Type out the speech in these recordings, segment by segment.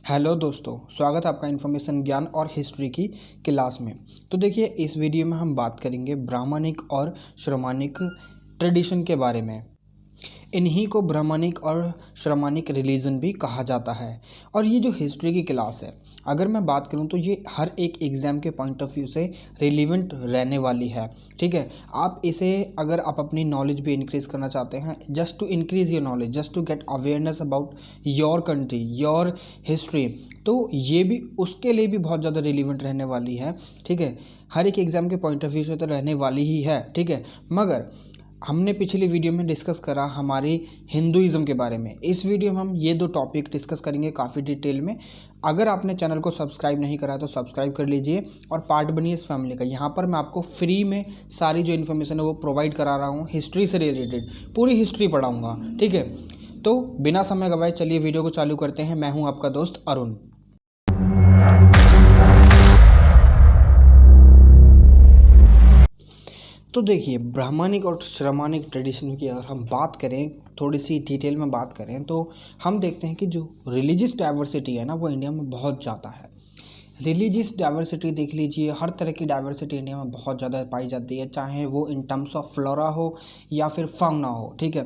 Hello दोस्तों, स्वागत है आपका इन्फॉर्मेशन ज्ञान और हिस्ट्री की क्लास में। तो देखिए, इस वीडियो में हम बात करेंगे ब्राह्मणिक और श्रमणिक ट्रेडिशन के बारे में। इन्हीं को ब्राह्मणिक और श्रमणिक रिलीजन भी कहा जाता है। और ये जो हिस्ट्री की क्लास है, अगर मैं बात करूं तो ये हर एक एग्ज़ाम के पॉइंट ऑफ व्यू से रिलीवेंट रहने वाली है। ठीक है, आप इसे अगर आप अपनी नॉलेज भी इंक्रीज़ करना चाहते हैं, just to increase your knowledge, just to get awareness about your country, your history, तो ये भी उसके लिए भी बहुत ज़्यादा रिलीवेंट रहने वाली है। ठीक है, हर एक एग्ज़ाम के पॉइंट ऑफ व्यू से तो रहने वाली ही है। ठीक है, मगर हमने पिछली वीडियो में डिस्कस करा हमारी हिंदुइज़्म के बारे में। इस वीडियो में हम ये दो टॉपिक डिस्कस करेंगे काफ़ी डिटेल में। अगर आपने चैनल को सब्सक्राइब नहीं करा है तो सब्सक्राइब कर लीजिए और पार्ट बनिए इस फैमिली का। यहाँ पर मैं आपको फ्री में सारी जो इन्फॉर्मेशन है वो प्रोवाइड करा रहा हूँ। हिस्ट्री से रिलेटेड पूरी हिस्ट्री पढ़ाऊँगा। ठीक है, तो बिना समय गवाए चलिए वीडियो को चालू करते हैं। मैं हूँ आपका दोस्त अरुण। तो देखिए, ब्राह्मणिक और श्रमणिक ट्रेडिशन की अगर हम बात करें, थोड़ी सी डिटेल में बात करें, तो हम देखते हैं कि जो रिलीजियस डाइवर्सिटी है ना, वो इंडिया में बहुत ज़्यादा है। रिलीजियस डाइवर्सिटी देख लीजिए, हर तरह की डाइवर्सिटी इंडिया में बहुत ज़्यादा पाई जाती है, चाहे वो इन टर्म्स ऑफ फ्लोरा हो या फिर फाउना हो। ठीक है,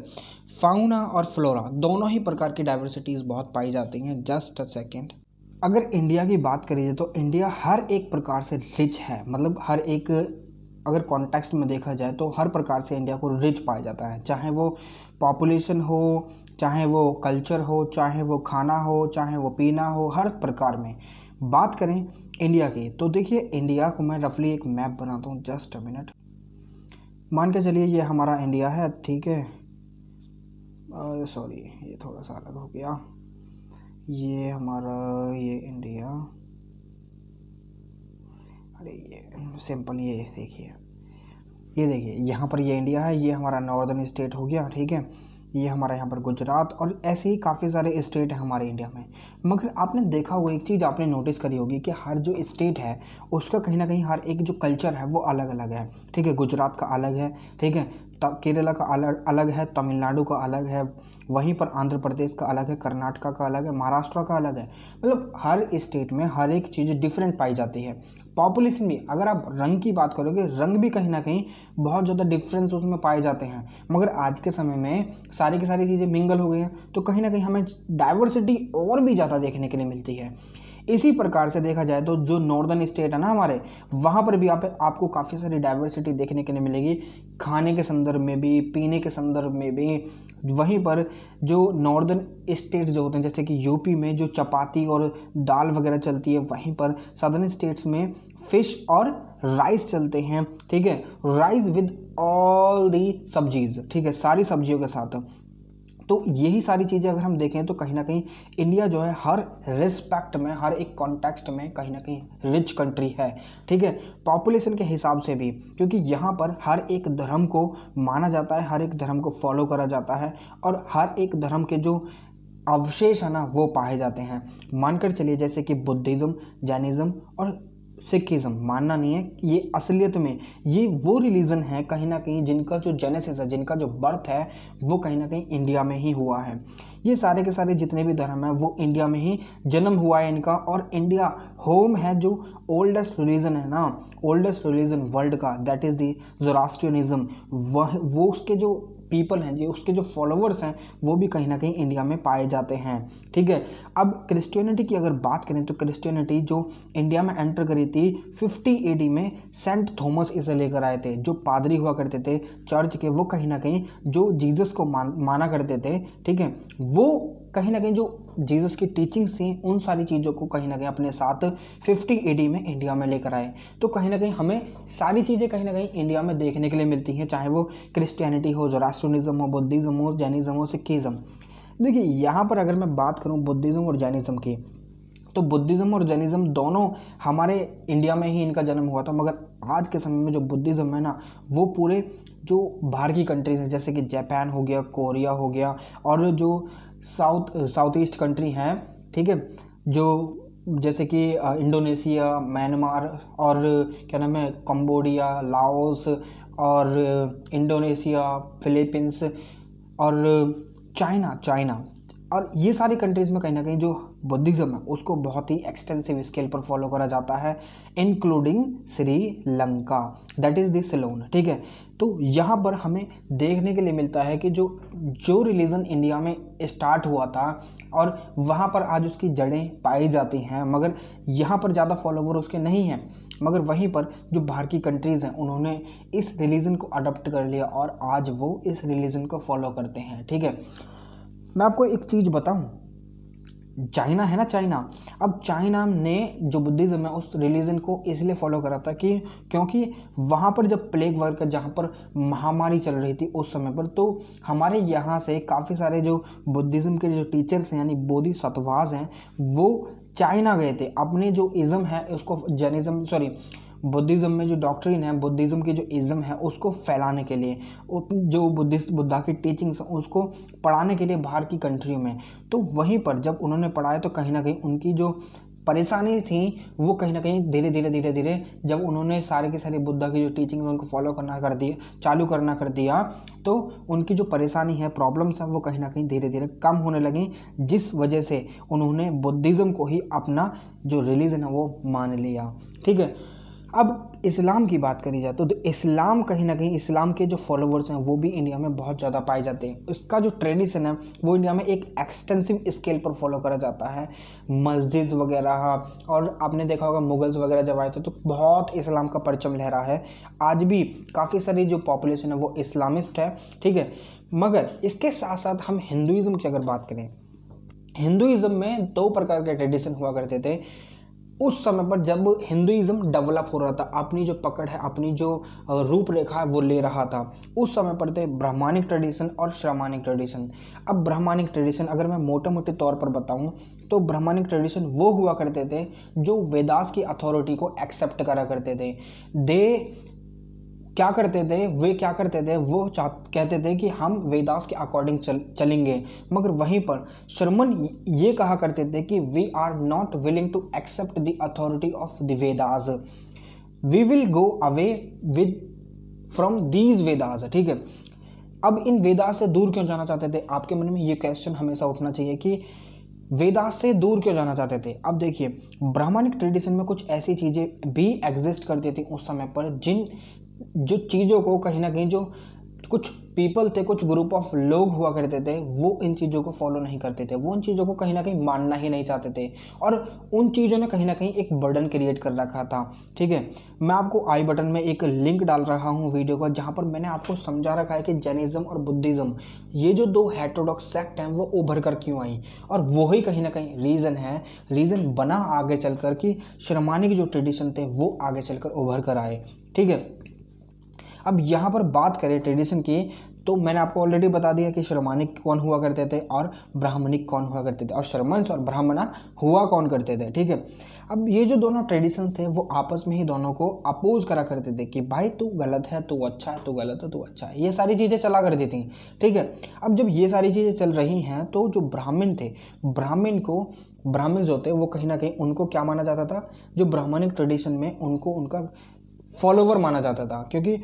फाउना और फ्लोरा दोनों ही प्रकार की डाइवर्सिटीज़ बहुत पाई जाती हैं। जस्ट अ सेकेंड, अगर इंडिया की बात करिए तो इंडिया हर एक प्रकार से रिच है। मतलब हर एक, अगर कॉन्टेक्स्ट में देखा जाए तो हर प्रकार से इंडिया को रिच पाया जाता है, चाहे वो पॉपुलेशन हो, चाहे वो कल्चर हो, चाहे वो खाना हो, चाहे वो पीना हो, हर प्रकार में। बात करें इंडिया की तो देखिए, इंडिया को मैं रफली एक मैप बनाता हूँ। जस्ट अ मिनट, मान के चलिए ये हमारा इंडिया है। ठीक है, सॉरी ये थोड़ा सा अलग हो गया। ये हमारा ये इंडिया, अरे ये सिंपल, ये देखिए यहाँ पर ये इंडिया है, ये हमारा नॉर्दर्न स्टेट हो गया। ठीक है, ये हमारा यहाँ पर गुजरात, और ऐसे ही काफ़ी सारे स्टेट हैं हमारे इंडिया में। मगर आपने देखा होगा, एक चीज़ आपने नोटिस करी होगी कि हर जो स्टेट है उसका कहीं ना कहीं हर एक जो कल्चर है वो अलग अलग है। ठीक है, गुजरात का अलग है। ठीक है, केरला का अलग अलग है, तमिलनाडु का अलग है, वहीं पर आंध्र प्रदेश का अलग है, कर्नाटका का अलग है, महाराष्ट्र का अलग है। मतलब हर स्टेट में हर एक चीज़ डिफरेंट पाई जाती है। पॉपुलेशन भी, अगर आप रंग की बात करोगे, रंग भी कहीं ना कहीं बहुत ज़्यादा डिफरेंस उसमें पाए जाते हैं। मगर आज के समय में सारी की सारी चीज़ें मिंगल हो गई हैं, तो कहीं ना कहीं हमें डाइवर्सिटी और भी ज़्यादा देखने के लिए मिलती है। इसी प्रकार से देखा जाए तो जो नॉर्दर्न स्टेट है ना हमारे, वहाँ पर भी आपको काफ़ी सारी डाइवर्सिटी देखने के लिए मिलेगी, खाने के संदर्भ में भी, पीने के संदर्भ में भी। वहीं पर जो नॉर्दर्न स्टेट्स जो होते हैं, जैसे कि यूपी में जो चपाती और दाल वगैरह चलती है, वहीं पर सदर्न स्टेट्स में फिश और राइस चलते हैं। ठीक है, राइस विद ऑल दी सब्जीज। ठीक है, सारी सब्जियों के साथ। तो यही सारी चीज़ें अगर हम देखें तो कहीं ना कहीं इंडिया जो है हर रिस्पेक्ट में, हर एक कॉन्टेक्स्ट में कहीं ना कहीं रिच कंट्री है। ठीक है, पॉपुलेशन के हिसाब से भी, क्योंकि यहाँ पर हर एक धर्म को माना जाता है, हर एक धर्म को फॉलो करा जाता है, और हर एक धर्म के जो अवशेष है ना वो पाए जाते हैं। मानकर चलिए जैसे कि बुद्धिज़्म, जैनिज़्म और सिखिज़्म, मानना नहीं है, ये असलियत में ये वो रिलीजन है कहीं ना कहीं जिनका जो जेनेसिस है, जिनका जो बर्थ है वो कहीं ना कहीं इंडिया में ही हुआ है। ये सारे के सारे जितने भी धर्म हैं वो इंडिया में ही जन्म हुआ है इनका, और इंडिया होम है जो ओल्डेस्ट रिलीजन है ना, ओल्डेस्ट रिलीजन वर्ल्ड का, दैट इज़ द ज़ोरास्ट्रियनिज़्म। वो उसके जो पीपल हैं, जो उसके जो फॉलोवर्स हैं, वो भी कहीं ना कहीं इंडिया में पाए जाते हैं। ठीक है, अब क्रिश्चियनिटी की अगर बात करें तो क्रिश्चियनिटी जो इंडिया में एंटर करी थी 50 AD में, सेंट थॉमस इसे लेकर आए थे। जो पादरी हुआ करते थे चर्च के, वो कहीं ना कहीं जो जीसस को माना करते थे। ठीक है, वो कहीं ना कहीं जो जीसस की टीचिंग्स थी, उन सारी चीज़ों को कहीं ना कहीं अपने साथ 50 AD में इंडिया में लेकर आए। तो कहीं ना कहीं हमें सारी चीज़ें कहीं ना कहीं इंडिया में देखने के लिए मिलती हैं, चाहे वो क्रिश्चियनिटी हो, ज़ोरास्ट्रियनिज़्म हो, बुद्धिज़्म हो, जैनिज़्म हो, सिखिज़्म। देखिए यहाँ पर अगर मैं बात करूँ बुद्धिज़्म और जैनिज़्म की, तो बुद्धिज़्म और जैनिज़्म दोनों हमारे इंडिया में ही इनका जन्म हुआ था। मगर आज के समय में जो बुद्धिज़्म है ना, वो पूरे जो बाहर की कंट्रीज हैं, जैसे कि जापान हो गया, कोरिया हो गया, और जो साउथ ईस्ट कंट्री हैं, ठीक है, जो जैसे कि इंडोनेशिया, म्यांमार, और क्या नाम है, कंबोडिया, लाओस, और इंडोनेशिया, फिलीपींस, और चाइना, और ये सारी कंट्रीज़ में कहीं ना कहीं जो बुद्धिज़्म है उसको बहुत ही एक्सटेंसिव स्केल पर फॉलो करा जाता है, including Sri Lanka, that is the Ceylon. ठीक है, तो यहाँ पर हमें देखने के लिए मिलता है कि जो रिलीजन इंडिया में स्टार्ट हुआ था और वहाँ पर आज उसकी जड़ें पाई जाती हैं, मगर यहाँ पर ज़्यादा फॉलोवर उसके नहीं हैं, मगर वहीं पर जो बाहर की कंट्रीज़ हैं उन्होंने इस रिलीजन को अडॉप्ट कर लिया और आज वो इस रिलीजन को फॉलो करते हैं। ठीक है, मैं आपको एक चीज़ बताऊं, चाइना है ना, चाइना, अब चाइना ने जो बुद्धिज़्म है उस रिलीजन को इसलिए फॉलो करा था कि क्योंकि वहाँ पर जब प्लेग वर्क, जहाँ पर महामारी चल रही थी उस समय पर, तो हमारे यहाँ से काफ़ी सारे जो बुद्धिज़्म के जो टीचर्स हैं यानी बोधिसत्वास हैं वो चाइना गए थे, अपने जो इज़्म है उसको बुद्धिज़्म में जो डॉक्ट्रिन है, बुद्धिज़्म की जो इज़्म है उसको फैलाने के लिए, जो बुद्धा की टीचिंग्स हैं उसको पढ़ाने के लिए बाहर की कंट्रियों में। तो वहीं पर जब उन्होंने पढ़ाया तो कहीं ना कहीं उनकी जो परेशानी थी वो कहीं ना कहीं धीरे धीरे जब उन्होंने सारे के सारे बुद्धा की जो टीचिंग है उनको फॉलो चालू करना कर दिया, तो उनकी जो परेशानी है, प्रॉब्लम्स हैं, वो कहीं ना कहीं धीरे धीरे कम होने लगी, जिस वजह से उन्होंने बुद्धिज़्म को ही अपना जो रिलीजन है वो मान लिया। ठीक है, अब इस्लाम की बात करी जाए तो इस्लाम कहीं ना कहीं, इस्लाम के जो फॉलोवर्स हैं वो भी इंडिया में बहुत ज़्यादा पाए जाते हैं। इसका जो ट्रेडिशन है वो इंडिया में एक एक्सटेंसिव स्केल पर फॉलो करा जाता है, मस्जिद वगैरह, और आपने देखा होगा मुगल्स वगैरह जब आए थे तो बहुत इस्लाम का परचम लहरा है। आज भी काफ़ी सारी जो पॉपुलेशन है वो इस्लामिस्ट है। ठीक है, मगर इसके साथ साथ हम हिंदुज़म की अगर बात करें, हिंदुज़म में 2 प्रकार के ट्रेडिशन हुआ करते थे उस समय पर जब हिंदुइज्म डेवलप हो रहा था, अपनी जो पकड़ है, अपनी जो रूपरेखा है वो ले रहा था। उस समय पर थे ब्राह्मणिक ट्रेडिशन और श्रामणिक ट्रेडिशन। अब ब्राह्मणिक ट्रेडिशन अगर मैं मोटे मोटे तौर पर बताऊं तो ब्राह्मणिक ट्रेडिशन वो हुआ करते थे जो वेदास की अथॉरिटी को एक्सेप्ट करा करते थे। क्या करते थे वो कहते थे कि हम वेदास के अकॉर्डिंग चलेंगे, मगर वहीं पर श्रमण ये कहा करते थे कि we are not willing to accept the authority of the Vedas, we will go away with from these Vedas. ठीक है, अब इन वेदास से दूर क्यों जाना चाहते थे? आपके मन में ये क्वेश्चन हमेशा उठना चाहिए कि वेदास से दूर क्यों जाना चाहते थे। अब देखिए, ब्राह्मणिक ट्रेडिशन में कुछ ऐसी चीज़ें भी एग्जिस्ट करती थी उस समय पर जो चीज़ों को कहीं ना कहीं, जो कुछ पीपल थे, कुछ ग्रुप ऑफ लोग हुआ करते थे, वो इन चीज़ों को फॉलो नहीं करते थे, वो उन चीज़ों को कहीं ना कहीं मानना ही नहीं चाहते थे, और उन चीज़ों ने कहीं ना कहीं एक बर्डन क्रिएट कर रखा था। ठीक है, मैं आपको आई बटन में एक लिंक डाल रहा हूँ वीडियो का, जहाँ पर मैंने आपको समझा रखा है कि जैनिज्म और बुद्धिज़्म, ये जो 2 हेटेरोडॉक्स सेक्ट हैं वो उभर कर क्यों आई, और वही कहीं ना कहीं रीज़न बना आगे चलकर कि श्रमानिक जो ट्रेडिशन थे वो आगे चलकर उभर कर आए। ठीक है, अब यहाँ पर बात करें ट्रेडिशन की, तो मैंने आपको ऑलरेडी बता दिया कि श्रमानिक कौन हुआ करते थे और ब्राह्मणिक कौन हुआ करते थे, और श्रमण्स और ब्राह्मणा हुआ कौन करते थे। ठीक है, अब ये जो दोनों ट्रेडिशंस थे वो आपस में ही दोनों को अपोज करा करते थे कि भाई तू गलत है, तू अच्छा है, तू गलत है, तू अच्छा है, ये सारी चीज़ें चला करती थी। ठीक है, अब जब ये सारी चीज़ें चल रही हैं तो जो ब्राह्मण थे, ब्राह्मण होते वो कहीं ना कहीं उनको क्या माना जाता था, जो ब्राह्मणिक ट्रेडिशन में उनको उनका फॉलोवर माना जाता था, क्योंकि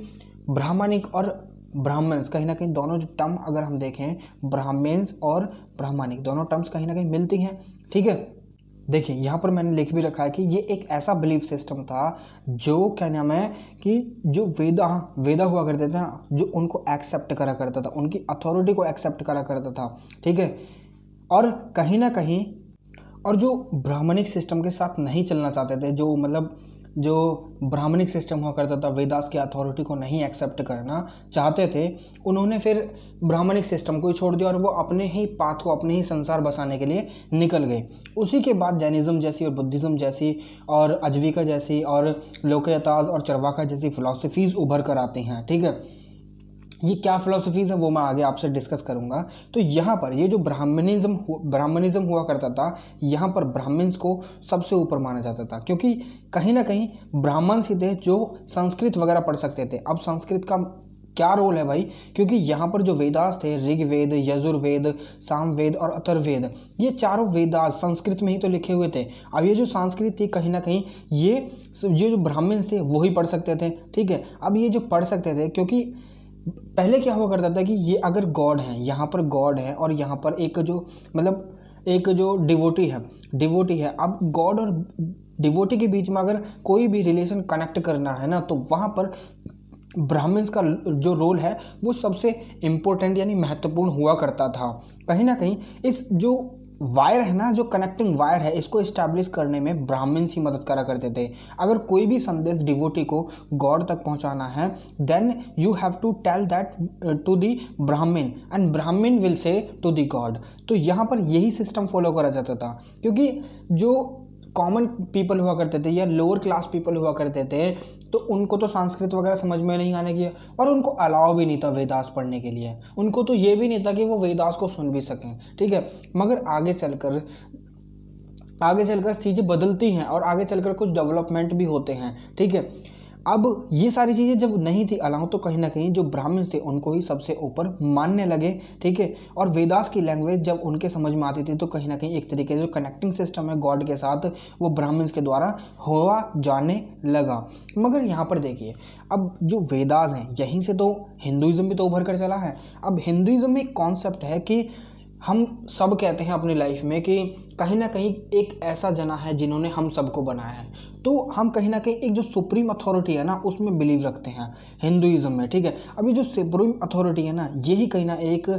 ब्राह्मणिक और ब्राह्मण्स कहीं ना कहीं दोनों जो टर्म अगर हम देखें, ब्राह्मण्स और ब्राह्मणिक दोनों टर्म्स कहीं ना कहीं मिलती हैं। ठीक है, देखिए यहाँ पर मैंने लिख भी रखा है कि ये एक ऐसा बिलीफ सिस्टम था जो क्या नाम है कि जो वेदा हुआ करते थे ना, जो उनको एक्सेप्ट करा करता था, उनकी अथॉरिटी को एक्सेप्ट करा करता था। ठीक है, और कहीं ना कहीं, और जो ब्राह्मणिक सिस्टम के साथ नहीं चलना चाहते थे, जो ब्राह्मणिक सिस्टम हुआ करता था, वेदास की अथॉरिटी को नहीं एक्सेप्ट करना चाहते थे, उन्होंने फिर ब्राह्मणिक सिस्टम को ही छोड़ दिया और वो अपने ही पाथ को, अपने ही संसार बसाने के लिए निकल गए। उसी के बाद जैनिज्म जैसी और बुद्धिज़्म जैसी और अजविका जैसी और लोकयताज और चरवाका जैसी फिलॉसफीज़ उभर कर आती हैं। ठीक है, ये क्या फिलोसफीज़ है वो मैं आगे आपसे डिस्कस करूंगा। तो यहाँ पर ये जो ब्राह्मणिज्म हुआ करता था, यहाँ पर ब्राह्मण्स को सबसे ऊपर माना जाता था, क्योंकि कहीं ना कहीं ब्राह्मण ही थे जो संस्कृत वगैरह पढ़ सकते थे। अब संस्कृत का क्या रोल है भाई, क्योंकि यहाँ पर जो वेदास थे, ऋग्वेद, यजुर्वेद, सामवेद और अथर्ववेद, ये चारों वेदास संस्कृत में ही तो लिखे हुए थे। अब ये जो संस्कृत थी कहीं ना कहीं ये जो ब्राह्मण थे वो ही पढ़ सकते थे। ठीक है, अब ये जो पढ़ सकते थे, क्योंकि पहले क्या हुआ करता था कि ये अगर गॉड हैं, यहाँ पर गॉड है और यहाँ पर एक जो एक जो डिवोटी है। अब गॉड और डिवोटी के बीच में अगर कोई भी रिलेशन कनेक्ट करना है ना, तो वहाँ पर ब्राह्मण्स का जो रोल है वो सबसे इम्पोर्टेंट यानी महत्वपूर्ण हुआ करता था। कहीं ना कहीं इस जो वायर है ना, जो कनेक्टिंग वायर है, इसको इस्टेब्लिश करने में ब्राह्मण्स ही मदद करा करते थे। अगर कोई भी संदेश डिवोटी को गॉड तक पहुंचाना है, then you have to tell that to the Brahman and ब्राह्मण will say to the God. तो यहाँ पर यही सिस्टम फॉलो करा जाता था, क्योंकि जो कॉमन पीपल हुआ करते थे या लोअर क्लास पीपल हुआ करते थे, तो उनको तो संस्कृत वगैरह समझ में नहीं आने की, और उनको अलाउ भी नहीं था वेदास पढ़ने के लिए। उनको तो ये भी नहीं था कि वो वेदास को सुन भी सकें, ठीक है। मगर आगे चलकर चीज़ें बदलती हैं और आगे चलकर कुछ डेवलपमेंट भी होते हैं, ठीक है। अब ये सारी चीज़ें जब नहीं थी अलाउ, तो कहीं ना कहीं जो ब्राह्मण थे उनको ही सबसे ऊपर मानने लगे, ठीक है। और वेदास की लैंग्वेज जब उनके समझ में आती थी, तो कहीं ना कहीं एक तरीके से जो कनेक्टिंग सिस्टम है गॉड के साथ, वो ब्राह्मण्स के द्वारा हुआ जाने लगा। मगर यहाँ पर देखिए, अब जो वेदास हैं यहीं से तो हिंदुइज्म भी तो उभर कर चला है। अब हिंदुइज्म में एक कॉन्सेप्ट है कि हम सब कहते हैं अपनी लाइफ में कि कहीं ना कहीं एक ऐसा जना है जिन्होंने हम सबको बनाया है, तो हम कहीं ना कहीं एक जो सुप्रीम अथॉरिटी है ना उसमें बिलीव रखते हैं हिंदुइज्म में, ठीक है। अभी जो सुप्रीम अथॉरिटी है ना, यही कहीं ना एक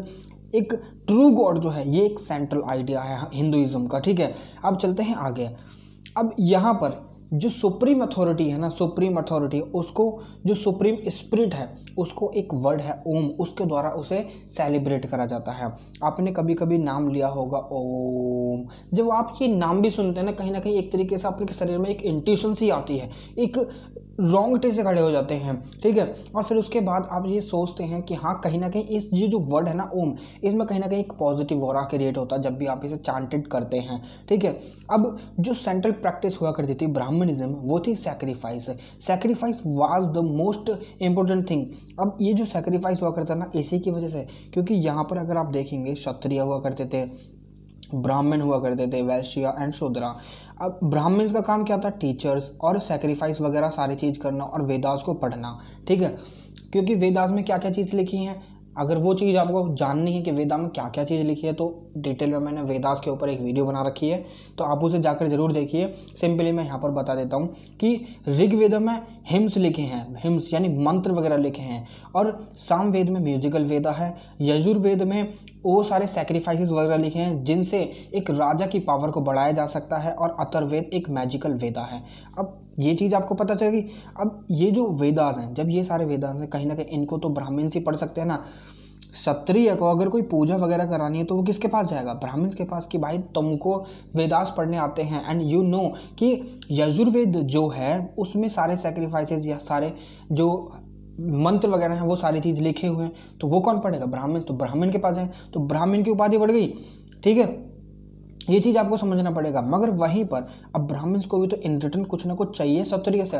ट्रू गॉड जो है, ये एक सेंट्रल आइडिया है हिंदुइज्म का, ठीक है। अब चलते हैं आगे। अब यहाँ पर जो सुप्रीम अथॉरिटी है ना, सुप्रीम अथॉरिटी, उसको जो सुप्रीम स्पिरिट है उसको एक वर्ड है ओम, उसके द्वारा उसे सेलिब्रेट करा जाता है। आपने कभी कभी नाम लिया होगा ओम। जब आप ये नाम भी सुनते हैं ना कहीं एक तरीके से आपके शरीर में एक इंट्यूशन सी आती है, एक रोंगटे से खड़े हो जाते हैं, ठीक है। और फिर उसके बाद आप ये सोचते हैं कि हाँ कहीं ना कहीं इस ये जो वर्ड है ना ओम, इसमें कहीं ना कहीं एक पॉजिटिव ऑरा क्रिएट होता है जब भी आप इसे चांटेड करते हैं, ठीक है। अब जो सेंट्रल प्रैक्टिस हुआ करती थी ब्राह्मणिज्म, वो थी sacrifice. Sacrifice was the most important thing. अब ये जो सैक्रिफाइस हुआ करता ना, इसी की वजह से, क्योंकि यहाँ पर अगर आप देखेंगे क्षत्रिय हुआ करते थे, ब्राह्मण हुआ करते थे, वैश्य एंड शूद्रा। अब ब्राह्मण्स का काम क्या था? टीचर्स और सैक्रिफाइस वगैरह सारी चीज़ करना और वेदास को पढ़ना, ठीक है। क्योंकि वेदास में क्या क्या चीज़ लिखी हैं, अगर वो चीज़ आपको जाननी है कि वेदा में क्या क्या चीज़ लिखी है, तो डिटेल में मैंने वेदास के ऊपर एक वीडियो बना रखी है, तो आप उसे जाकर जरूर देखिए। सिंपली मैं यहाँ पर बता देता हूँ कि ऋग्वेद में हिम्स लिखे हैं, हिम्स यानी मंत्र वगैरह लिखे हैं, और सामवेद में म्यूजिकल वेदा है, यजुर्वेद में वो सारे सैक्रिफाइसेस वगैरह लिखे हैं जिनसे एक राजा की पावर को बढ़ाया जा सकता है, और अथर्ववेद एक मैजिकल वेदा है। अब ये चीज़ आपको पता चलेगी। अब ये जो वेदास हैं, जब ये सारे वेदास हैं, कहीं ना कहीं इनको तो ब्राह्मण से पढ़ सकते हैं ना। क्षत्रिय को अगर कोई पूजा वगैरह करानी है तो वो किसके पास जाएगा? ब्राह्मण के पास, कि भाई तुमको वेदास पढ़ने आते हैं, एंड यू नो कि यजुर्वेद जो है उसमें सारे सैक्रिफाइसेस या सारे जो मंत्र वगैरह हैं वो सारी चीज़ लिखे हुए हैं, तो वो कौन पढ़ेगा? ब्राह्मण। तो ब्राह्मण के पास जाए तो ब्राह्मण की उपाधि बढ़ गई, ठीक है। ये चीज़ आपको समझना पड़ेगा। मगर वहीं पर अब ब्राह्मण्स को भी तो इन रिटर्न कुछ ना कुछ चाहिए क्षत्रिय से,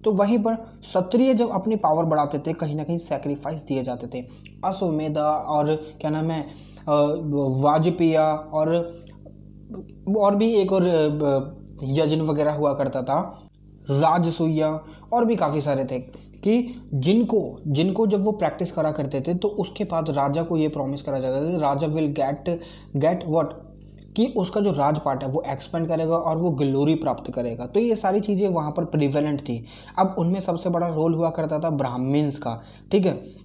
तो वहीं पर क्षत्रिय जब अपनी पावर बढ़ाते थे, कहीं ना कहीं सैक्रिफाइस दिए जाते थे। अश्वमेधा और क्या नाम है, वाजपेया, और भी एक और यज्ञ वगैरह हुआ करता था, राजसूया, और भी काफ़ी सारे थे, कि जिनको जब वो प्रैक्टिस करा करते थे तो उसके बाद राजा को ये प्रॉमिस करा जाता था, राजा विल गेट व्हाट, कि उसका जो राजपाट है वो एक्सपेंड करेगा और वो ग्लोरी प्राप्त करेगा। तो ये सारी चीज़ें वहाँ पर प्रिवेलेंट थी। अब उनमें सबसे बड़ा रोल हुआ करता था ब्राह्मण्स का, ठीक है।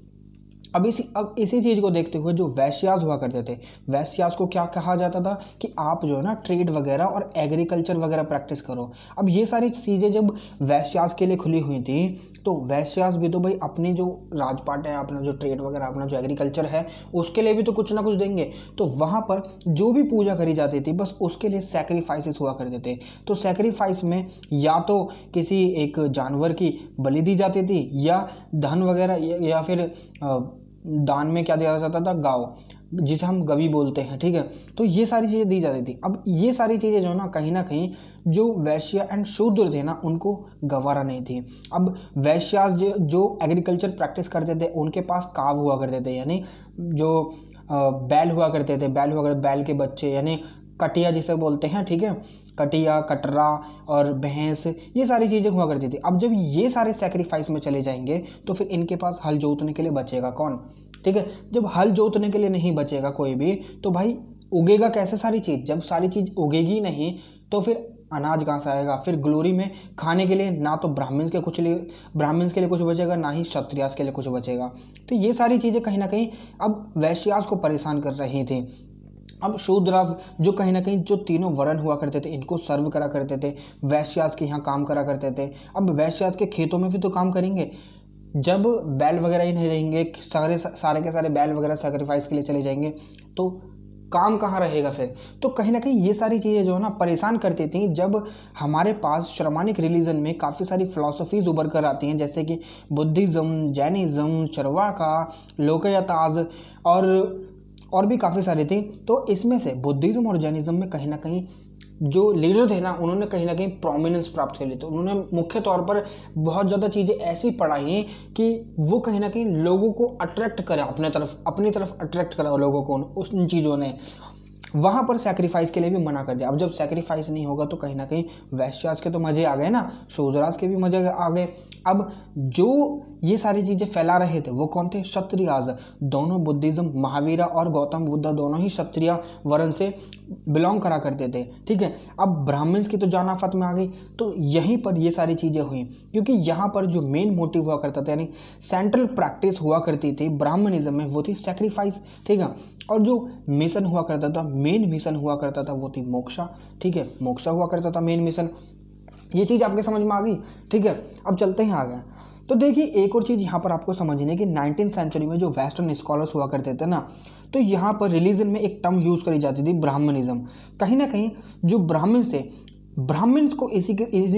अब इसी चीज़ को देखते हुए जो वैश्यास हुआ करते थे, वैश्यास को क्या कहा जाता था कि आप जो है ना ट्रेड वगैरह और एग्रीकल्चर वगैरह प्रैक्टिस करो। अब ये सारी चीज़ें जब वैश्यास के लिए खुली हुई थी, तो वैश्यास भी तो भाई अपनी जो राजपाट है, अपना जो ट्रेड वगैरह, अपना जो एग्रीकल्चर है, उसके लिए भी तो कुछ ना कुछ देंगे। तो वहाँ पर जो भी पूजा करी जाती थी, बस उसके लिए सैक्रिफाइसेस हुआ करते थे। तो सैक्रिफाइस में या तो किसी एक जानवर की बलि दी जाती थी, या धन वगैरह, या फिर दान में क्या दिया जाता था? गाँव, जिसे हम गवी बोलते हैं, ठीक है। तो ये सारी चीज़ें दी जाती थी। अब ये सारी चीज़ें जो है ना कहीं जो वैश्य एंड शूद्र थे ना, उनको गवारा नहीं थी। अब वैश्यास जो एग्रीकल्चर प्रैक्टिस करते थे, उनके पास काव हुआ करते थे, यानी जो बैल हुआ करते थे, बैल के बच्चे, यानी कटिया जिसे बोलते हैं, ठीक है। कटिया, कटरा और भैंस, ये सारी चीज़ें हुआ करती थी। अब जब ये सारे सैक्रिफाइस में चले जाएंगे, तो फिर इनके पास हल जोतने के लिए बचेगा कौन? ठीक है। जब हल जोतने के लिए नहीं बचेगा कोई भी, तो भाई उगेगा कैसे सारी चीज़? जब सारी चीज़ उगेगी नहीं तो फिर अनाज कहाँ से आएगा? फिर ग्लोरी में खाने के लिए ना तो ब्राह्मण्स के लिए कुछ बचेगा, ना ही क्षत्रियास के लिए कुछ बचेगा। तो ये सारी चीज़ें कहीं ना कहीं अब वैश्यास को परेशान कर रही थी। अब शूद्रास जो कहीं ना कहीं जो तीनों वर्ण हुआ करते थे इनको सर्व करा करते थे, वैश्यास के यहाँ काम करा करते थे। अब वैश्यास के खेतों में भी तो काम करेंगे, जब बैल वगैरह ही नहीं रहेंगे, सारे के सारे बैल वगैरह सेक्रीफाइस के लिए चले जाएंगे तो काम कहाँ रहेगा फिर? तो कहीं ना कहीं ये सारी चीज़ें जो है ना परेशान करती थी। जब हमारे पास श्रमानिक रिलीजन में काफ़ी सारी फिलॉसफीज उभर कर आती हैं, जैसे कि बुद्धिज़्म, जैनिज़्म, चरवाका, लोकयताज और भी काफ़ी सारी थी। तो इसमें से बुद्धिज़्म और जैनिज़्म में कहीं ना कहीं जो लीडर थे ना उन्होंने कहीं ना कहीं प्रोमिनेंस प्राप्त कर ली। तो उन्होंने मुख्य तौर पर बहुत ज़्यादा चीज़ें ऐसी पढ़ाई कि वो कहीं ना कहीं लोगों को अट्रैक्ट करे अपनी तरफ अट्रैक्ट करा लोगों को उन चीज़ों ने। वहाँ पर सैक्रिफाइस के लिए भी मना कर दिया। अब जब सैक्रिफाइस नहीं होगा तो कहीं ना कहीं वैश्यास के तो मज़े आ गए ना, शूद्रास के भी मज़े आ गए। अब जो ये सारी चीज़ें फैला रहे थे वो कौन थे? क्षत्रियाज। दोनों बुद्धिज़्म, महावीरा और गौतम बुद्ध दोनों ही क्षत्रिय वर्ण से बिलोंग करा करते थे, ठीक है। अब ब्राह्मण्स की तो जान आफत में आ गई। तो यहीं पर ये सारी चीज़ें हुई, क्योंकि यहाँ पर जो मेन मोटिव हुआ करता था यानी सेंट्रल प्रैक्टिस हुआ करती थी ब्राह्मणिज्म में वो थी सेक्रीफाइस, ठीक है। और जो मिशन हुआ करता था, मेन मिशन हुआ करता था वो थी मोक्षा, ठीक है। मोक्षा हुआ करता था मेन मिशन। ये चीज़ आपके समझ में आ गई, ठीक है। अब चलते हैं आगे। तो देखिए एक और चीज़ यहाँ पर आपको समझनी है कि 19th सेंचुरी में जो वेस्टर्न स्कॉलर्स हुआ करते थे ना, तो यहाँ पर रिलीजन में एक टर्म यूज़ करी जाती थी ब्राह्मणिज्म। कहीं ना कहीं जो ब्राह्मण्स थे, ब्राह्मण्स को इसी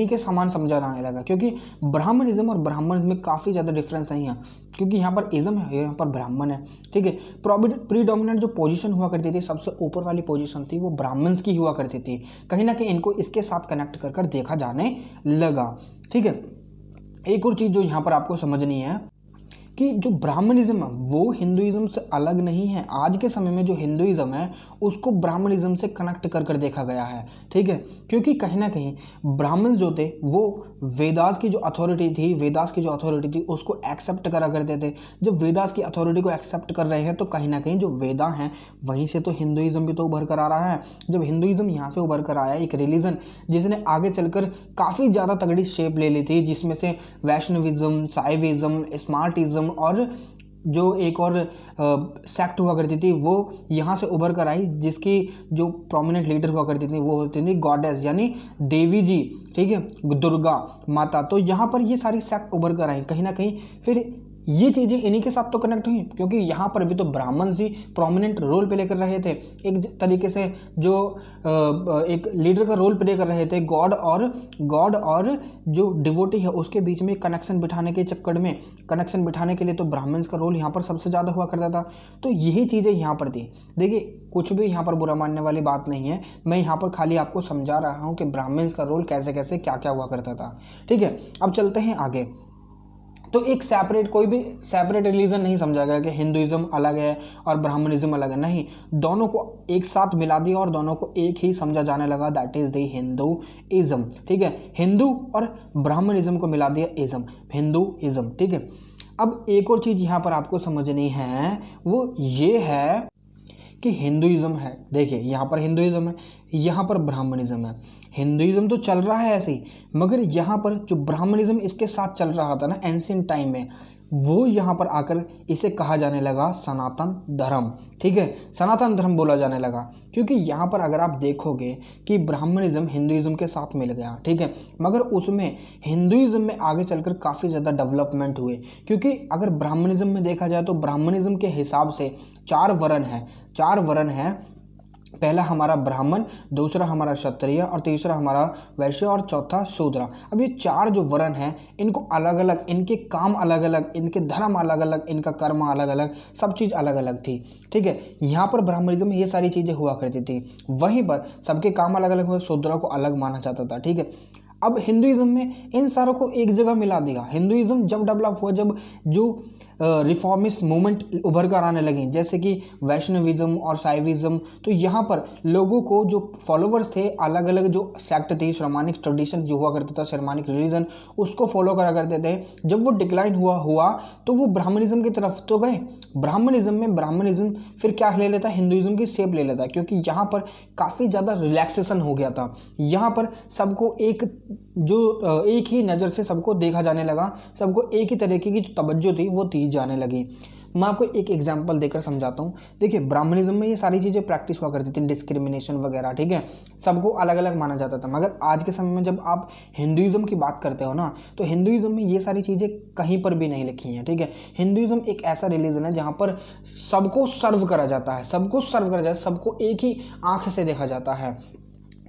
के समान समझा जाने लगा, क्योंकि ब्राह्मणिज्म और ब्राह्मण में काफ़ी ज़्यादा डिफरेंस नहीं है, क्योंकि यहाँ पर इज्म है, यहाँ पर ब्राह्मण है, ठीक है। प्रीडोमिनेंट जो पोजीशन हुआ करती थी, सबसे ऊपर वाली पोजीशन थी वो ब्राह्मण्स की हुआ करती थी। कहीं ना कहीं इनको इसके साथ कनेक्ट कर देखा जाने लगा, ठीक है। एक और चीज़ जो यहाँ पर आपको समझनी है कि जो ब्राह्मणिज्म है वो हिंदुइज्म से अलग नहीं है। आज के समय में जो हिंदुइज्म है उसको ब्राह्मणिज्म से कनेक्ट कर देखा गया है, ठीक है। क्योंकि कहीं ना कहीं ब्राह्मण जो थे वो वेदास की जो अथॉरिटी थी उसको एक्सेप्ट करा करते थे। जब वेदास की अथॉरिटी को एक्सेप्ट कर रहे हैं तो कहीं ना कहीं जो वेदा हैं वहीं से तो हिंदुइज्म भी तो उभर कर आ रहा है। जब हिंदुइज्म यहाँ से उभर कर आया, एक रिलीजन जिसने आगे चलकर काफ़ी ज़्यादा तगड़ी शेप ले ली थी, जिसमें से वैष्णविज्म, साइविज्म, स्मार्टिज्म और जो एक और सेक्ट हुआ करती थी वो यहाँ से उभर कर आई, जिसकी जो प्रोमिनेंट लीडर हुआ करती थी वो होती थी गॉडेस यानी देवी जी, ठीक है, दुर्गा माता। तो यहाँ पर ये सारी सेक्ट उभर कर आई। कहीं ना कहीं फिर ये चीज़ें इन्हीं के साथ तो कनेक्ट हुई, क्योंकि यहाँ पर भी तो ब्राह्मण ही प्रोमिनेंट रोल प्ले कर रहे थे, एक तरीके से जो एक लीडर का रोल प्ले कर रहे थे। गॉड और जो डिवोटी है उसके बीच में कनेक्शन बिठाने के चक्कर में, कनेक्शन बिठाने के लिए तो ब्राह्मण्स का रोल यहाँ पर सबसे ज़्यादा हुआ करता था। तो यही चीज़ें यहाँ पर थी। देखिए कुछ भी यहाँ पर बुरा मानने वाली बात नहीं है, मैं यहाँ पर खाली आपको समझा रहा हूँ कि ब्राह्मण्स का रोल कैसे कैसे क्या क्या हुआ करता था, ठीक है। अब चलते हैं आगे। तो एक कोई भी सेपरेट रिलीजन नहीं समझा गया कि हिंदुइज्म अलग है और ब्राह्मणिज्म अलग है, नहीं, दोनों को एक साथ मिला दिया और दोनों को एक ही समझा जाने लगा, दैट इज द हिंदुइज्म, ठीक है। हिंदू और ब्राह्मणिज्म को मिला दिया इज्म, हिंदुइज्म, ठीक है। अब एक और चीज़ यहाँ पर आपको समझनी है वो ये है कि हिंदुइज्म है, देखिए यहाँ पर हिंदुइज्म है, यहाँ पर ब्राह्मणिज्म है। हिंदुइज्म तो चल रहा है ऐसे ही, मगर यहाँ पर जो ब्राह्मणिज्म इसके साथ चल रहा था ना एंशिएंट टाइम में, वो यहाँ पर आकर इसे कहा जाने लगा सनातन धर्म, ठीक है। सनातन धर्म बोला जाने लगा, क्योंकि यहाँ पर अगर आप देखोगे कि ब्राह्मणिज्म हिंदुइज्म के साथ मिल गया, ठीक है, मगर उसमें हिंदुइज्म में आगे चलकर काफ़ी ज़्यादा डेवलपमेंट हुए। क्योंकि अगर ब्राह्मणिज्म में देखा जाए तो ब्राह्मणिज्म के हिसाब से 4 वर्ण हैं, पहला हमारा ब्राह्मण, दूसरा हमारा क्षत्रिय और तीसरा हमारा वैश्य और चौथा शूद्र। अब ये 4 जो वर्ण हैं इनको अलग अलग, इनके काम अलग अलग, इनके धर्म अलग अलग, इनका कर्म अलग अलग, सब चीज़ अलग अलग थी, ठीक है। यहाँ पर ब्राह्मणिज्म में ये सारी चीज़ें हुआ करती थी, वहीं पर सबके काम अलग अलग हुए, शूद्र को अलग माना जाता था, ठीक है। अब हिंदुइज्म में इन सारों को एक जगह मिला दिया। हिंदुइज्म जब डेवलप हुआ, जब जो रिफॉर्मिस्ट मूवमेंट उभर कर आने लगे, जैसे कि वैष्णविज्म और साइविज्म, तो यहाँ पर लोगों को जो फॉलोवर्स थे, अलग अलग जो सेक्ट थी, शर्मानिक ट्रेडिशन जो हुआ करता था, शर्मानिक रिलीजन, उसको फॉलो करा करते थे। जब वो डिक्लाइन हुआ तो वो ब्राह्मणिज्म की तरफ तो गए। ब्राह्मणिज्म फिर क्या ले लेता, हिंदुइज्म की शेप ले लेता, क्योंकि यहाँ पर काफ़ी ज़्यादा रिलैक्सेशन हो गया था। यहाँ पर सबको एक ही नज़र से सबको देखा जाने लगा, सबको एक ही तरीके की जो तवज्जो थी वो दी जाने लगी। मैं आपको एक एग्जांपल देकर समझाता हूँ। देखिए, ब्राह्मणिज्म में ये सारी चीज़ें प्रैक्टिस हुआ करती थी, डिस्क्रिमिनेशन वगैरह, ठीक है, सबको अलग अलग माना जाता था। मगर आज के समय में जब आप हिंदुइज्म की बात करते हो ना, तो हिंदुइज्म में ये सारी चीज़ें कहीं पर भी नहीं लिखी हैं, ठीक है। हिंदुइज्म एक ऐसा रिलीजन है जहाँ पर सबको सर्व करा जाता है, सबको एक ही आँख से देखा जाता है,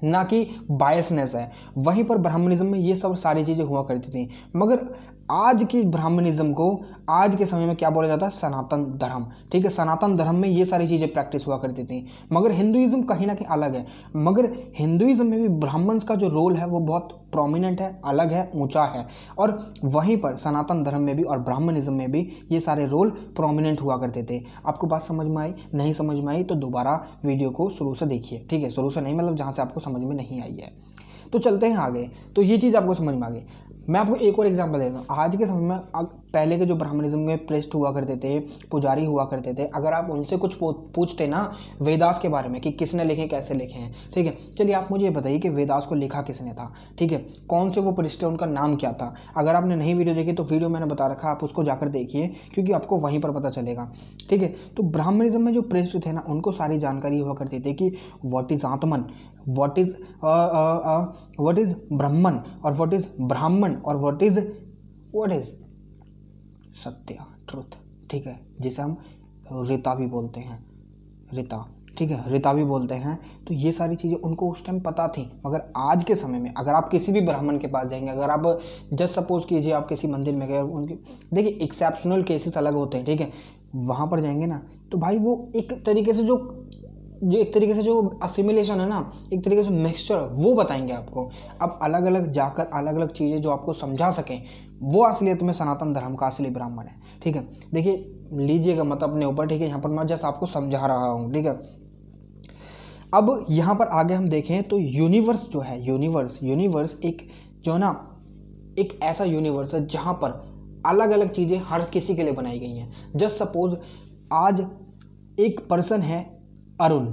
ना कि बायसनेस है। वहीं पर ब्राह्मणिज्म में ये सब सारी चीज़ें हुआ करती थी। मगर आज की ब्राह्मणिज्म को आज के समय में क्या बोला जाता है, सनातन धर्म, ठीक है। सनातन धर्म में ये सारी चीज़ें प्रैक्टिस हुआ करती थी। मगर हिंदुइज्म कहीं ना कहीं अलग है। मगर हिंदुइज्म में भी ब्राह्मण्स का जो रोल है वो बहुत प्रोमिनेंट है, अलग है, ऊंचा है। और वहीं पर सनातन धर्म में भी और ब्राह्मणिज्म में भी ये सारे रोल प्रोमिनेंट हुआ करते थे। आपको बात समझ में आई? नहीं समझ में आई तो दोबारा वीडियो को शुरू से देखिए, ठीक है। शुरू से नहीं, मतलब जहाँ से आपको समझ में नहीं आई है। तो चलते हैं आगे। तो ये चीज़ आपको समझ में आ गई। मैं आपको एक और एग्जांपल देता हूँ। आज के समय में पहले के जो ब्राह्मणिज्म में प्रेस्ट हुआ करते थे, पुजारी हुआ करते थे, अगर आप उनसे कुछ पूछते ना वेदास के बारे में कि किसने लिखे, कैसे लिखे हैं, ठीक है, चलिए आप मुझे ये बताइए कि वेदास को लिखा किसने था, ठीक है, कौन से वो प्रेस्ट है, उनका नाम क्या था। अगर आपने नहीं वीडियो देखी तो वीडियो मैंने बता रखा, आप उसको जाकर देखिए, क्योंकि आपको वहीं पर पता चलेगा, ठीक है। तो ब्राह्मणिज्म में जो प्रेस्ट थे ना, उनको सारी जानकारी हुआ करती थी कि what is Atman, what is ब्रह्मन, और व्हाट इज ब्राह्मण, और व्हाट इज सत्य, ट्रुथ, ठीक है, जिसे हम ऋता भी बोलते हैं, ठीक है, ऋता भी बोलते हैं। तो ये सारी चीज़ें उनको उस टाइम पता थी। मगर आज के समय में अगर आप किसी भी ब्राह्मण के पास जाएंगे, अगर आप जस्ट सपोज कीजिए आप किसी मंदिर में गए, उनके देखिए एक्सेप्शनल केसेस अलग होते हैं, ठीक है, वहाँ पर जाएंगे ना तो भाई वो एक तरीके से जो असिमिलेशन है ना, एक तरीके से मिक्सचर, वो बताएंगे आपको। अब अलग अलग जाकर अलग अलग चीज़ें जो आपको समझा सकें, वो असलियत में सनातन धर्म का असली ब्राह्मण है, ठीक है। देखिए, लीजिएगा मत अपने ऊपर, ठीक है, यहाँ पर मैं जस्ट आपको समझा रहा हूँ, ठीक है। अब यहाँ पर आगे हम देखें तो यूनिवर्स जो है, यूनिवर्स एक जो है ना, एक ऐसा यूनिवर्स है जहाँ पर अलग अलग चीज़ें हर किसी के लिए बनाई गई हैं। जस्ट सपोज आज एक पर्सन है अरुण,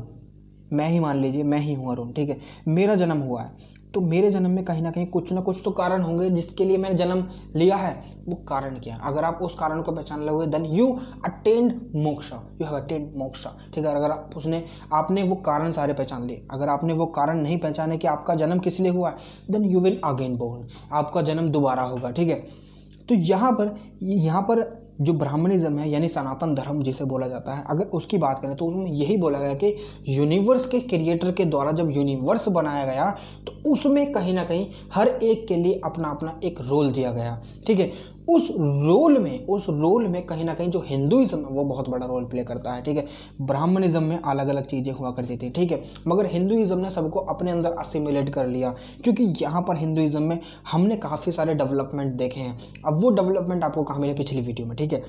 मैं ही मान लीजिए, मैं ही हूँ अरुण, ठीक है, मेरा जन्म हुआ है, तो मेरे जन्म में कहीं ना कहीं कुछ ना कुछ तो कारण होंगे जिसके लिए मैंने जन्म लिया है। वो कारण क्या है? अगर आप उस कारण को पहचान लोगे, then you attend moksha, you have attend moksha, ठीक है। अगर आपने वो कारण सारे पहचान लिए, अगर आपने वो कारण नहीं पहचाने कि आपका जन्म किस लिए हुआ है, then you will again born, आपका जन्म दोबारा होगा, ठीक है। तो यहाँ पर जो ब्राह्मणिज्म है, यानी सनातन धर्म जिसे बोला जाता है, अगर उसकी बात करें तो उसमें यही बोला गया कि यूनिवर्स के क्रिएटर के द्वारा जब यूनिवर्स बनाया गया तो उसमें कहीं ना कहीं हर एक के लिए अपना अपना एक रोल दिया गया, ठीक है। उस रोल में कहीं ना कहीं जो हिंदुइज्म है वो बहुत बड़ा रोल प्ले करता है, ठीक है। ब्राह्मणिज्म में अलग अलग चीज़ें हुआ करती थी, ठीक है, मगर हिंदुइज्म ने सबको अपने अंदर असिमिलेट कर लिया, क्योंकि यहाँ पर हिंदुइज्म में हमने काफ़ी सारे डेवलपमेंट देखे हैं। अब वो डेवलपमेंट आपको कहाँ मिले? पिछली वीडियो में, ठीक है।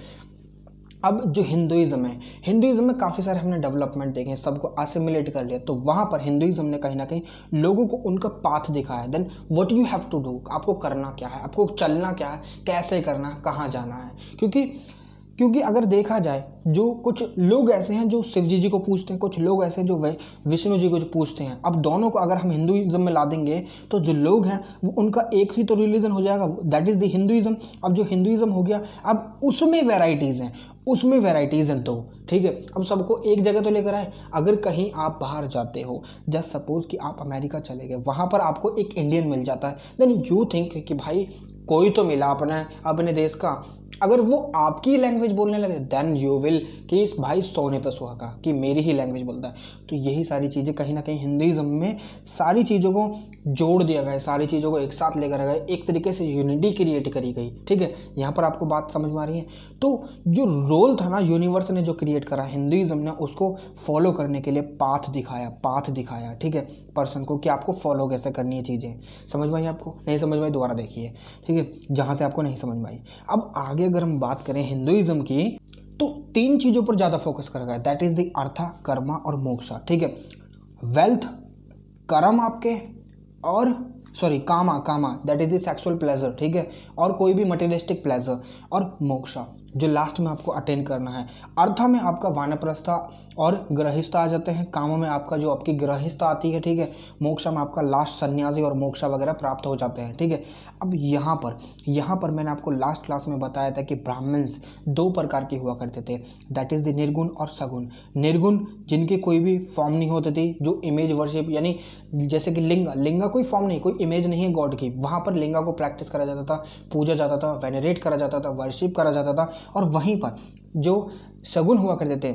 अब जो हिंदुइज्म में काफ़ी सारे हमने डेवलपमेंट देखे हैं, सबको असिमिलेट कर लिया, तो वहाँ पर हिंदुइज्म ने कहीं ना कहीं लोगों को उनका पाथ दिखाया। Then what you have to do, आपको करना क्या है, आपको चलना क्या है, कैसे करना है, कहाँ जाना है। क्योंकि अगर देखा जाए, जो कुछ लोग ऐसे हैं जो शिव जी को पूछते हैं, कुछ लोग ऐसे हैं जो विष्णु जी को जो पूछते हैं। अब दोनों को अगर हम हिंदुइज्म में ला देंगे तो जो लोग हैं वो उनका एक ही तो रिलीजन हो जाएगा, दैट इज़ द हिंदुइज्म। अब जो हिंदुइज्म हो गया, अब उसमें वेराइटीज़ हैं तो, ठीक है। अब सबको एक जगह तो लेकर आए। अगर कहीं आप बाहर जाते हो, जस्ट सपोज कि आप अमेरिका चले गए, वहाँ पर आपको एक इंडियन मिल जाता है, देन यू थिंक कि भाई कोई तो मिला अपने देश का, अगर वो आपकी लैंग्वेज बोलने लगे देन यू विल कि इस भाई सोने पे सुहागा कि मेरी ही लैंग्वेज बोलता है। तो यही सारी चीज़ें कहीं ना कहीं हिंदुइज्म में सारी चीज़ों को जोड़ दिया गया है, सारी चीज़ों को एक साथ लेकर गए, एक तरीके से यूनिटी क्रिएट करी गई। ठीक है, यहाँ पर आपको बात समझ में आ रही है। तो जो रोल था ना यूनिवर्स ने जो क्रिएट करा, हिंदुइज्म ने उसको फॉलो करने के लिए पाथ दिखाया। ठीक है, पर्सन को कि आपको फॉलो कैसे करनी है चीज़ें। समझ में आई आपको? नहीं समझ में आई दोबारा देखिए। ठीक है, जहाँ से आपको नहीं समझ में आई। अब आगे अगर हम बात करें हिंदुइज्म की, तो 3 चीज़ों पर ज़्यादा फोकस करा गया, that is the artha, karma और मोक्षा। ठीक है, वेल्थ, कर्म आपके, और kama that is the sexual pleasure. ठीक है, और कोई भी मटेरियलिस्टिक प्लेजर, और मोक्षा जो लास्ट में आपको अटेन करना है। अर्थ में आपका वानप्रस्थ और गृहस्थ आ जाते हैं, काम में आपका जो आपकी गृहस्थ आती है। ठीक है, मोक्षा में आपका लास्ट सन्यासी और मोक्षा वगैरह प्राप्त हो जाते हैं। ठीक है, अब यहाँ पर मैंने आपको लास्ट क्लास में बताया था कि ब्राह्मण्स 2 प्रकार के हुआ करते थे, दैट इज द निर्गुण और सगुण। निर्गुण जिनके कोई भी फॉर्म नहीं होती थी, जो इमेज वर्शिप, यानी जैसे कि लिंगा कोई फॉर्म नहीं, कोई इमेज नहीं है गॉड की, वहाँ पर लिंगा को प्रैक्टिस करा जाता था, पूजा जाता था, वेनरेट करा जाता था, वर्शिप करा जाता था। और वहीं पर जो सगुण हुआ करते थे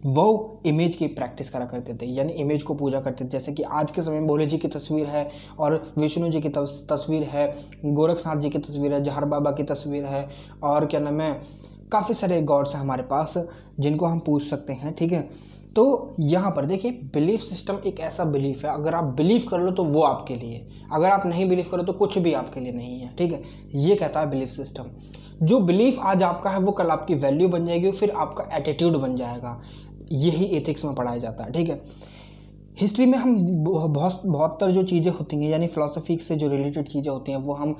वो इमेज की प्रैक्टिस करा करते थे, यानी इमेज को पूजा करते थे। जैसे कि आज के समय में भोले जी की तस्वीर है, और विष्णु जी की तस्वीर है, गोरखनाथ जी की तस्वीर है, जहर बाबा की तस्वीर है, और क्या नाम है, काफ़ी सारे गॉड्स हैं हमारे पास जिनको हम पूछ सकते हैं। ठीक है, तो यहाँ पर देखिए बिलीफ सिस्टम एक ऐसा बिलीफ है, अगर आप बिलीव कर लो तो वो आपके लिए, अगर आप नहीं बिलीव करो तो कुछ भी आपके लिए नहीं है। ठीक है, ये कहता है बिलीफ सिस्टम। जो बिलीफ आज आपका है वो कल आपकी वैल्यू बन जाएगी, फिर आपका एटीट्यूड बन जाएगा। यही एथिक्स में पढ़ाया जाता है। ठीक है, हिस्ट्री में हम बहुत जो चीज़ें होती हैं, यानी फिलोसफी से जो रिलेटेड चीज़ें होती हैं, वो हम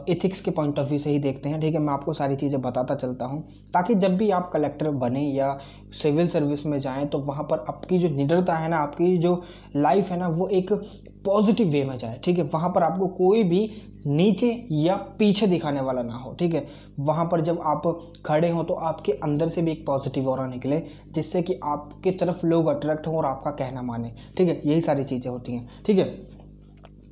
एथिक्स के पॉइंट ऑफ व्यू से ही देखते हैं। ठीक है, मैं आपको सारी चीज़ें बताता चलता हूँ, ताकि जब भी आप कलेक्टर बने या सिविल सर्विस में जाएं तो वहाँ पर आपकी जो निडरता है ना, आपकी जो लाइफ है ना, वो एक पॉजिटिव वे में जाए। ठीक है, वहाँ पर आपको कोई भी नीचे या पीछे दिखाने वाला ना हो। ठीक है, वहाँ पर जब आप खड़े हो तो आपके अंदर से भी एक पॉजिटिव ऑरा निकले, जिससे कि आपके तरफ लोग अट्रैक्ट हों और आपका कहना माने। ठीक है, यही सारी चीज़ें होती हैं। ठीक है,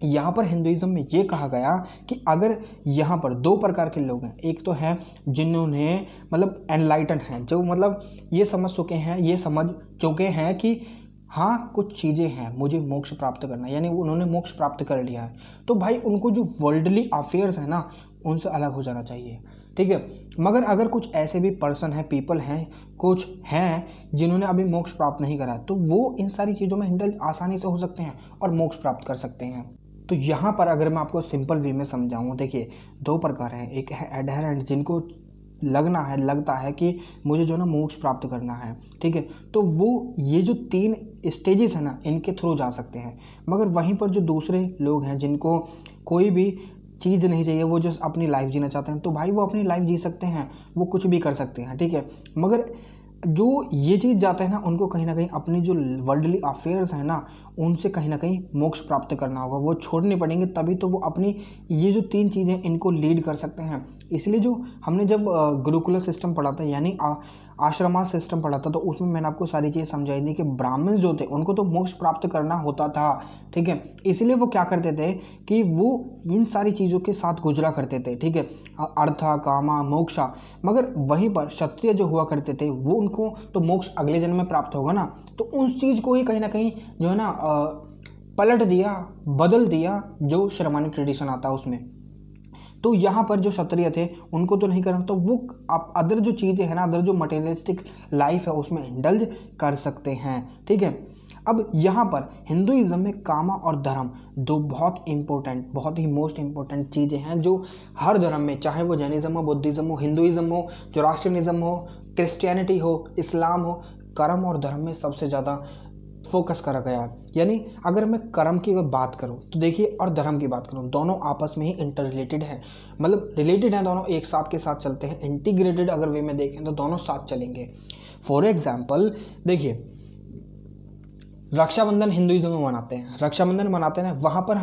यहाँ पर हिंदुइज्म में ये कहा गया कि अगर यहाँ पर 2 प्रकार के लोग हैं, एक तो हैं जिन्होंने मतलब एनलाइटन हैं, जो मतलब ये समझ चुके हैं कि हाँ कुछ चीज़ें हैं, मुझे मोक्ष प्राप्त करना है, यानी उन्होंने मोक्ष प्राप्त कर लिया है। तो भाई उनको जो वर्ल्डली अफेयर्स है ना, उनसे अलग हो जाना चाहिए। ठीक है, मगर अगर कुछ ऐसे भी पर्सन हैं, पीपल हैं, कुछ हैं जिन्होंने अभी मोक्ष प्राप्त नहीं करा, तो वो इन सारी चीज़ों में हैंडल आसानी से हो सकते हैं और मोक्ष प्राप्त कर सकते हैं। तो यहाँ पर अगर मैं आपको सिंपल वे में समझाऊँ, देखिए 2 प्रकार हैं, एक है एडहेरेंट, जिनको लगता है कि मुझे जो ना मोक्ष प्राप्त करना है। ठीक है, तो वो ये जो 3 स्टेजेस हैं ना, इनके थ्रू जा सकते हैं। मगर वहीं पर जो दूसरे लोग हैं जिनको कोई भी चीज़ नहीं चाहिए, वो जो अपनी लाइफ जीना चाहते हैं, तो भाई वो अपनी लाइफ जी सकते हैं, वो कुछ भी कर सकते हैं। ठीक है, मगर जो ये चीज़ जाते हैं ना, उनको कहीं ना कहीं अपनी जो वर्ल्डली अफेयर्स हैं ना, उनसे कहीं ना कहीं मोक्ष प्राप्त करना होगा, वो छोड़ने पड़ेंगे, तभी तो वो अपनी ये जो 3 चीज़ें इनको लीड कर सकते हैं। इसलिए जो हमने जब गुरुकुल सिस्टम पढ़ा था, यानी आश्रमा सिस्टम पढ़ा था, तो उसमें मैंने आपको सारी चीज़ समझाई थी कि ब्राह्मण जो थे उनको तो मोक्ष प्राप्त करना होता था। ठीक है, इसलिए वो क्या करते थे कि वो इन सारी चीज़ों के साथ गुजरा करते थे। ठीक है, अर्थ, कामा, मोक्षा। मगर वहीं पर क्षत्रिय जो हुआ करते थे, वो उनको तो मोक्ष अगले जन्म में प्राप्त होगा ना, तो उस चीज़ को ही कहीं ना कहीं जो है ना पलट दिया, बदल दिया, जो शर्मानी ट्रेडिशन आता है उसमें। तो यहाँ पर जो क्षत्रिय थे उनको तो नहीं करना, तो वो आप अदर जो चीज़ें हैं ना, अदर जो मटेरियलिस्टिक लाइफ है उसमें इंडल्ज कर सकते हैं। ठीक है, अब यहाँ पर हिंदुइज्म में कामा और धर्म 2 बहुत इंपॉर्टेंट, बहुत ही मोस्ट इंपॉर्टेंट चीज़ें हैं, जो हर धर्म में, चाहे वो जैनिज्म हो, बुद्धिज़्म हो, हिंदुइज्म हो, जोरास्ट्रियनिज्म हो, क्रिश्चियनिटी हो, इस्लाम हो, कर्म और धर्म में सबसे ज़्यादा फोकस करा गया है। यानी अगर मैं कर्म की अगर बात करूं तो देखिए, और धर्म की बात करूं, दोनों आपस में ही इंटर रिलेटेड है, मतलब रिलेटेड हैं, दोनों एक साथ के साथ चलते हैं। इंटीग्रेटेड अगर वे में देखें तो दोनों साथ चलेंगे। फॉर एग्जाम्पल देखिए, रक्षाबंधन हिंदुइज्म में मनाते हैं, रक्षाबंधन मनाते हैं, वहाँ पर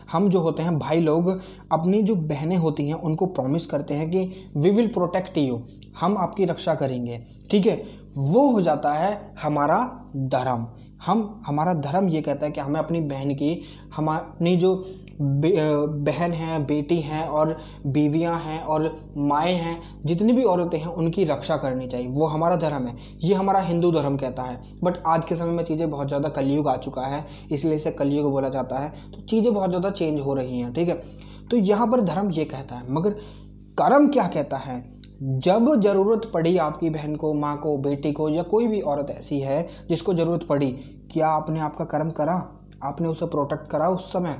हम जो होते हैं भाई लोग, अपनी जो बहनें होती हैं उनको प्रॉमिस करते हैं कि वी विल प्रोटेक्ट यू, हम आपकी रक्षा करेंगे। ठीक है, वो हो जाता है हमारा धर्म, हमारा धर्म ये कहता है कि हमें अपनी बहन की, अपनी जो बहन हैं, बेटी हैं और बीवियां हैं और माएँ हैं, जितनी भी औरतें हैं उनकी रक्षा करनी चाहिए। वो हमारा धर्म है, ये हमारा हिंदू धर्म कहता है। बट आज के समय में चीज़ें बहुत ज़्यादा, कलयुग आ चुका है, इसलिए इसे कलयुग बोला जाता है। तो चीज़ें बहुत ज़्यादा चेंज हो रही हैं, ठीक है। तो यहाँ पर धर्म ये कहता है, मगर कर्म क्या कहता है? जब ज़रूरत पड़ी आपकी बहन को, माँ को, बेटी को, या कोई भी औरत ऐसी है जिसको ज़रूरत पड़ी, क्या आपने आपका कर्म करा? आपने उसे प्रोटेक्ट करा उस समय?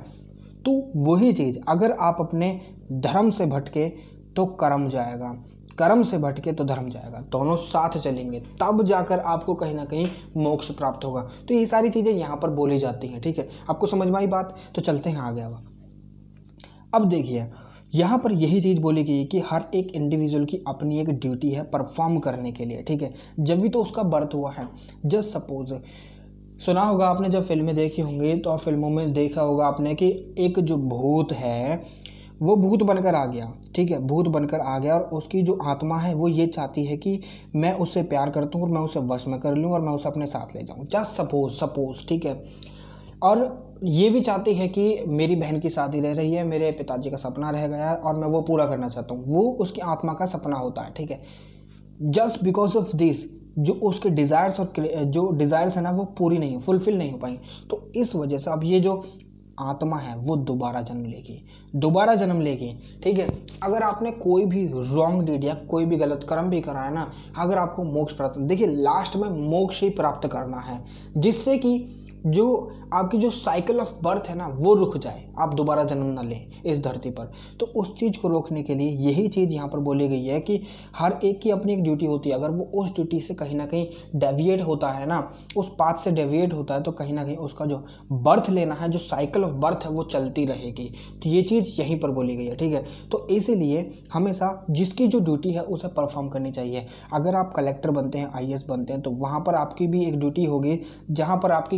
तो वही चीज़, अगर आप अपने धर्म से भटके तो कर्म जाएगा, कर्म से भटके तो धर्म जाएगा, दोनों साथ चलेंगे, तब जाकर आपको कहीं ना कहीं मोक्ष प्राप्त होगा। तो ये सारी चीज़ें यहाँ पर बोली जाती हैं, ठीक है। आपको समझ में आई बात? तो चलते हैं आगे। अब देखिए, यहाँ पर यही चीज़ बोली गई कि हर एक इंडिविजुअल की अपनी एक ड्यूटी है परफॉर्म करने के लिए, ठीक है। जब भी तो उसका बर्थ हुआ है। जस्ट सपोज, सुना होगा आपने, जब फिल्में देखी होंगी तो फिल्मों में देखा होगा आपने कि एक जो भूत है वो भूत बनकर आ गया, ठीक है। भूत बनकर आ गया और उसकी जो आत्मा है वो ये चाहती है कि मैं उससे प्यार करता हूँ और मैं उसे वश में कर लूँ और मैं उसे अपने साथ ले जाऊँ। जस्ट सपोज, ठीक है। और ये भी चाहती है कि मेरी बहन की शादी रह रही है, मेरे पिताजी का सपना रह गया है और मैं वो पूरा करना चाहता हूँ। वो उसकी आत्मा का सपना होता है, ठीक है। जस्ट बिकॉज ऑफ दिस, जो उसके डिज़ायर्स और जो डिज़ायर्स है ना वो पूरी नहीं, फुलफिल नहीं हो पाई। तो इस वजह से अब ये जो आत्मा है वो दोबारा जन्म लेगी, ठीक है। अगर आपने कोई भी रॉन्ग डीड या कोई भी गलत कर्म भी करा है ना, अगर आपको मोक्ष प्राप्त, देखिए लास्ट में मोक्ष ही प्राप्त करना है, जिससे कि जो आपकी जो साइकिल ऑफ बर्थ है ना वो रुक जाए, आप दोबारा जन्म ना लें इस धरती पर। तो उस चीज़ को रोकने के लिए यही चीज़ यहाँ पर बोली गई है कि हर एक की अपनी एक ड्यूटी होती है। अगर वो उस ड्यूटी से कहीं ना कहीं डेविएट होता है ना, उस पाथ से डेविएट होता है, तो कहीं ना कहीं उसका जो बर्थ लेना है, जो साइकिल ऑफ बर्थ है वो चलती रहेगी। तो ये चीज़ यहीं पर बोली गई है, ठीक है। तो इसीलिए हमेशा जिसकी जो ड्यूटी है उसे परफॉर्म करनी चाहिए। अगर आप कलेक्टर बनते हैं, IAS बनते हैं, तो वहाँ पर आपकी भी एक ड्यूटी होगी, जहाँ पर आपके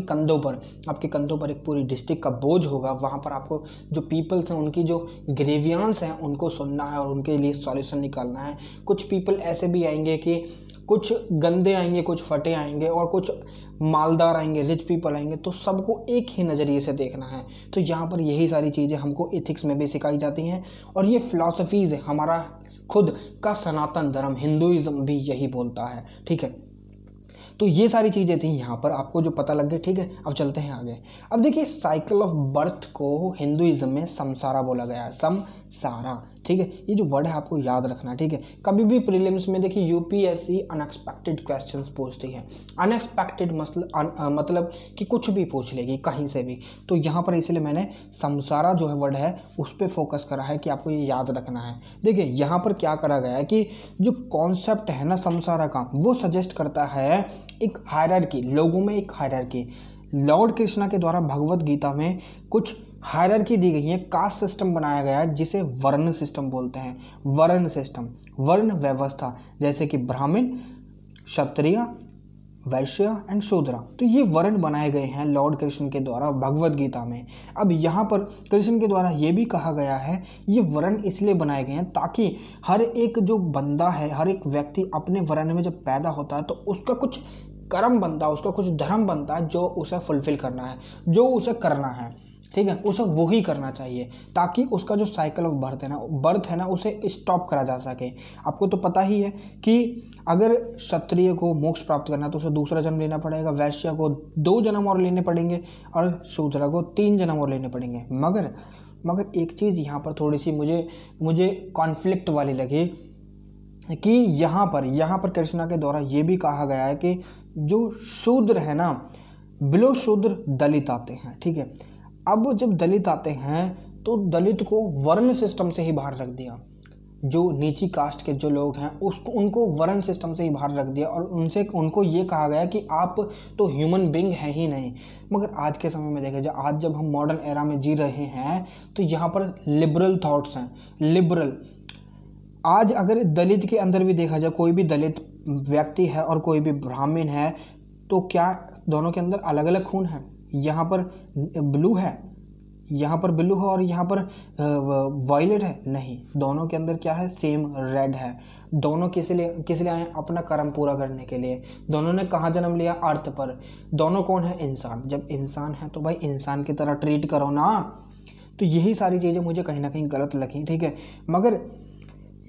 कंधों पर एक पूरी डिस्ट्रिक्ट का बोझ होगा। वहाँ पर आपको जो पीपल्स हैं उनकी जो ग्रेवियंस हैं उनको सुनना है और उनके लिए सॉल्यूशन निकालना है। कुछ पीपल ऐसे भी आएंगे कि कुछ गंदे आएंगे, कुछ फटे आएंगे और कुछ मालदार आएंगे, रिच पीपल आएंगे, तो सबको एक ही नज़रिए से देखना है। तो यहाँ पर यही सारी चीज़ें हमको एथिक्स में भी सिखाई जाती हैं और ये फिलॉसफीज़ है, हमारा खुद का सनातन धर्म हिंदुइज्म भी यही बोलता है, ठीक है। तो ये सारी चीज़ें थी यहाँ पर, आपको जो पता लग गई, ठीक है। अब चलते हैं आगे। अब देखिए, साइकिल ऑफ बर्थ को हिंदुइज्म में संसारा बोला गया है, संसारा, ठीक है। ये जो वर्ड है आपको याद रखना, ठीक है। कभी भी प्रीलिम्स में देखिए UPSC अनएक्सपेक्टेड क्वेश्चंस पूछती है। अनएक्सपेक्टेड मतलब कि कुछ भी पूछ लेगी कहीं से भी। तो यहाँ पर इसलिए मैंने संसारा जो है वर्ड है उस पर फोकस करा है कि आपको ये याद रखना है। देखिए यहाँ पर क्या करा गया है कि जो कॉन्सेप्ट है ना संसारा का, वो सजेस्ट करता है एक हायरार्की, लोगों में एक हायरार्की। लॉर्ड कृष्णा के द्वारा भगवत गीता में कुछ हायरार्की दी गई है, कास्ट सिस्टम बनाया गया है जिसे वर्ण सिस्टम बोलते हैं। वर्ण सिस्टम, वर्ण व्यवस्था, जैसे कि ब्राह्मण, क्षत्रिय, वैश्य एंड शूद्र। तो ये वर्ण बनाए गए हैं लॉर्ड कृष्ण के द्वारा भगवत गीता में। अब यहाँ पर कृष्ण के द्वारा ये भी कहा गया है, ये वर्ण इसलिए बनाए गए हैं ताकि हर एक जो बंदा है, हर एक व्यक्ति अपने वर्ण में जब पैदा होता है तो उसका कुछ कर्म बनता है, उसका कुछ धर्म बनता है जो उसे फुलफिल करना है, जो उसे करना है, ठीक है। उसे वही करना चाहिए ताकि उसका जो साइकिल ऑफ बर्थ है ना उसे स्टॉप करा जा सके। आपको तो पता ही है कि अगर क्षत्रिय को मोक्ष प्राप्त करना है तो उसे दूसरा जन्म लेना पड़ेगा, वैश्य को 2 जन्म और लेने पड़ेंगे और शूद्र को 3 जन्म और लेने पड़ेंगे। मगर एक चीज़ यहाँ पर थोड़ी सी मुझे कॉन्फ्लिक्ट वाली लगी कि यहाँ पर कृष्णा के द्वारा ये भी कहा गया है कि जो शूद्र है ना, बिलो शूद्र दलित आते हैं, ठीक है। अब जब दलित आते हैं तो दलित को वर्ण सिस्टम से ही बाहर रख दिया। जो नीची कास्ट के जो लोग हैं उनको वर्ण सिस्टम से ही बाहर रख दिया और उनको ये कहा गया कि आप तो ह्यूमन बीइंग है ही नहीं। मगर आज के समय में देखा जाए, आज जब हम मॉडर्न एरा में जी रहे हैं तो यहाँ पर लिबरल थॉट्स हैं, लिबरल। आज अगर दलित के अंदर भी देखा जाए, कोई भी दलित व्यक्ति है और कोई भी ब्राह्मण है, तो क्या दोनों के अंदर अलग अलग खून है? यहाँ पर ब्लू है, यहाँ पर ब्लू है और यहाँ पर वायलेट है, नहीं, दोनों के अंदर क्या है, सेम रेड है। दोनों किस लिए आए, अपना कर्म पूरा करने के लिए। दोनों ने कहाँ जन्म लिया, अर्थ पर। दोनों कौन है, इंसान। जब इंसान है तो भाई इंसान की तरह ट्रीट करो ना। तो यही सारी चीज़ें मुझे कहीं ना कहीं गलत लगी, ठीक है। मगर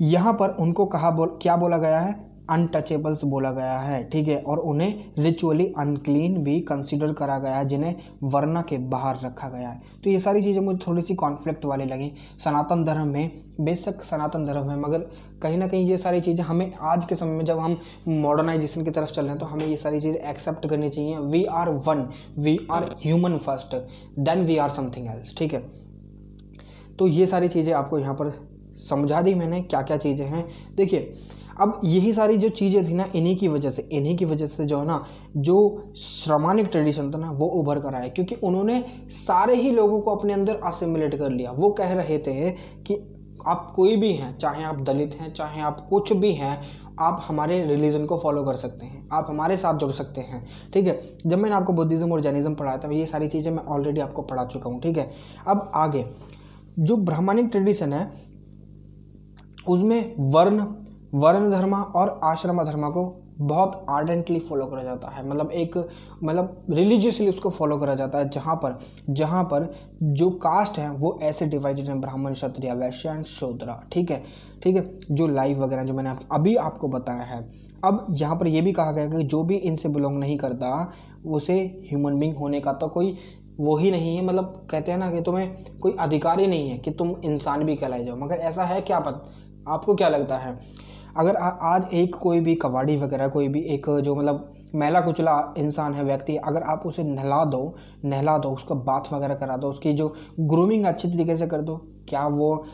यहाँ पर उनको क्या बोला गया है, अनटचेबल्स बोला गया है, ठीक है। और उन्हें रिचुअली अनक्लीन भी कंसीडर करा गया है, जिन्हें वर्ण के बाहर रखा गया है। तो ये सारी चीज़ें मुझे थोड़ी सी कॉन्फ्लिक्ट वाली लगी। सनातन धर्म में, बेशक सनातन धर्म है, मगर कहीं ना कहीं ये सारी चीज़ें हमें आज के समय में जब हम मॉडर्नाइजेशन की तरफ चल रहे हैं तो हमें ये सारी चीज़ें एक्सेप्ट करनी चाहिए। We are one, we are human first, then we are something else, ठीक है। तो ये सारी चीज़ें आपको यहाँ पर समझा दी मैंने, क्या क्या चीज़ें हैं। देखिए अब यही सारी जो चीज़ें थी ना, इन्हीं की वजह से जो है ना, जो श्रामानिक ट्रेडिशन था ना, वो उभर कर आया, क्योंकि उन्होंने सारे ही लोगों को अपने अंदर असिमिलेट कर लिया। वो कह रहे थे कि आप कोई भी हैं, चाहे आप दलित हैं, चाहे आप कुछ भी हैं, आप हमारे रिलीजन को फॉलो कर सकते हैं, आप हमारे साथ जुड़ सकते हैं, ठीक है। जब मैंने आपको बुद्धिज़्म और जैनिज़्म पढ़ाया था, ये सारी चीज़ें मैं ऑलरेडी आपको पढ़ा चुका हूँ, ठीक है। अब आगे जो ब्राह्मणिक ट्रेडिशन है उसमें वर्ण धर्म और आश्रम धर्म को बहुत आर्डेंटली फॉलो करा जाता है। मतलब रिलीजियसली उसको फॉलो करा जाता है, जहाँ पर जो कास्ट हैं वो ऐसे डिवाइडेड हैं, ब्राह्मण, क्षत्रिय, वैश्य एंड शूद्र, ठीक है। जो लाइफ वगैरह जो मैंने अभी आपको बताया है। अब यहाँ पर ये भी कहा गया कि जो भी इनसे बिलोंग नहीं करता उसे ह्यूमन बीइंग होने का तो कोई वो ही नहीं है, मतलब कहते हैं ना कि तुम्हें कोई अधिकार ही नहीं है कि तुम इंसान भी कहलाए जाओ। मगर ऐसा है क्या, आपको क्या लगता है, अगर आज एक कोई भी कबाड़ी वगैरह, कोई भी एक जो मतलब मैला कुचला इंसान है, व्यक्ति, अगर आप उसे नहला दो, उसका बाथ वगैरह करा दो, उसकी जो ग्रूमिंग अच्छी तरीके से कर दो, क्या वो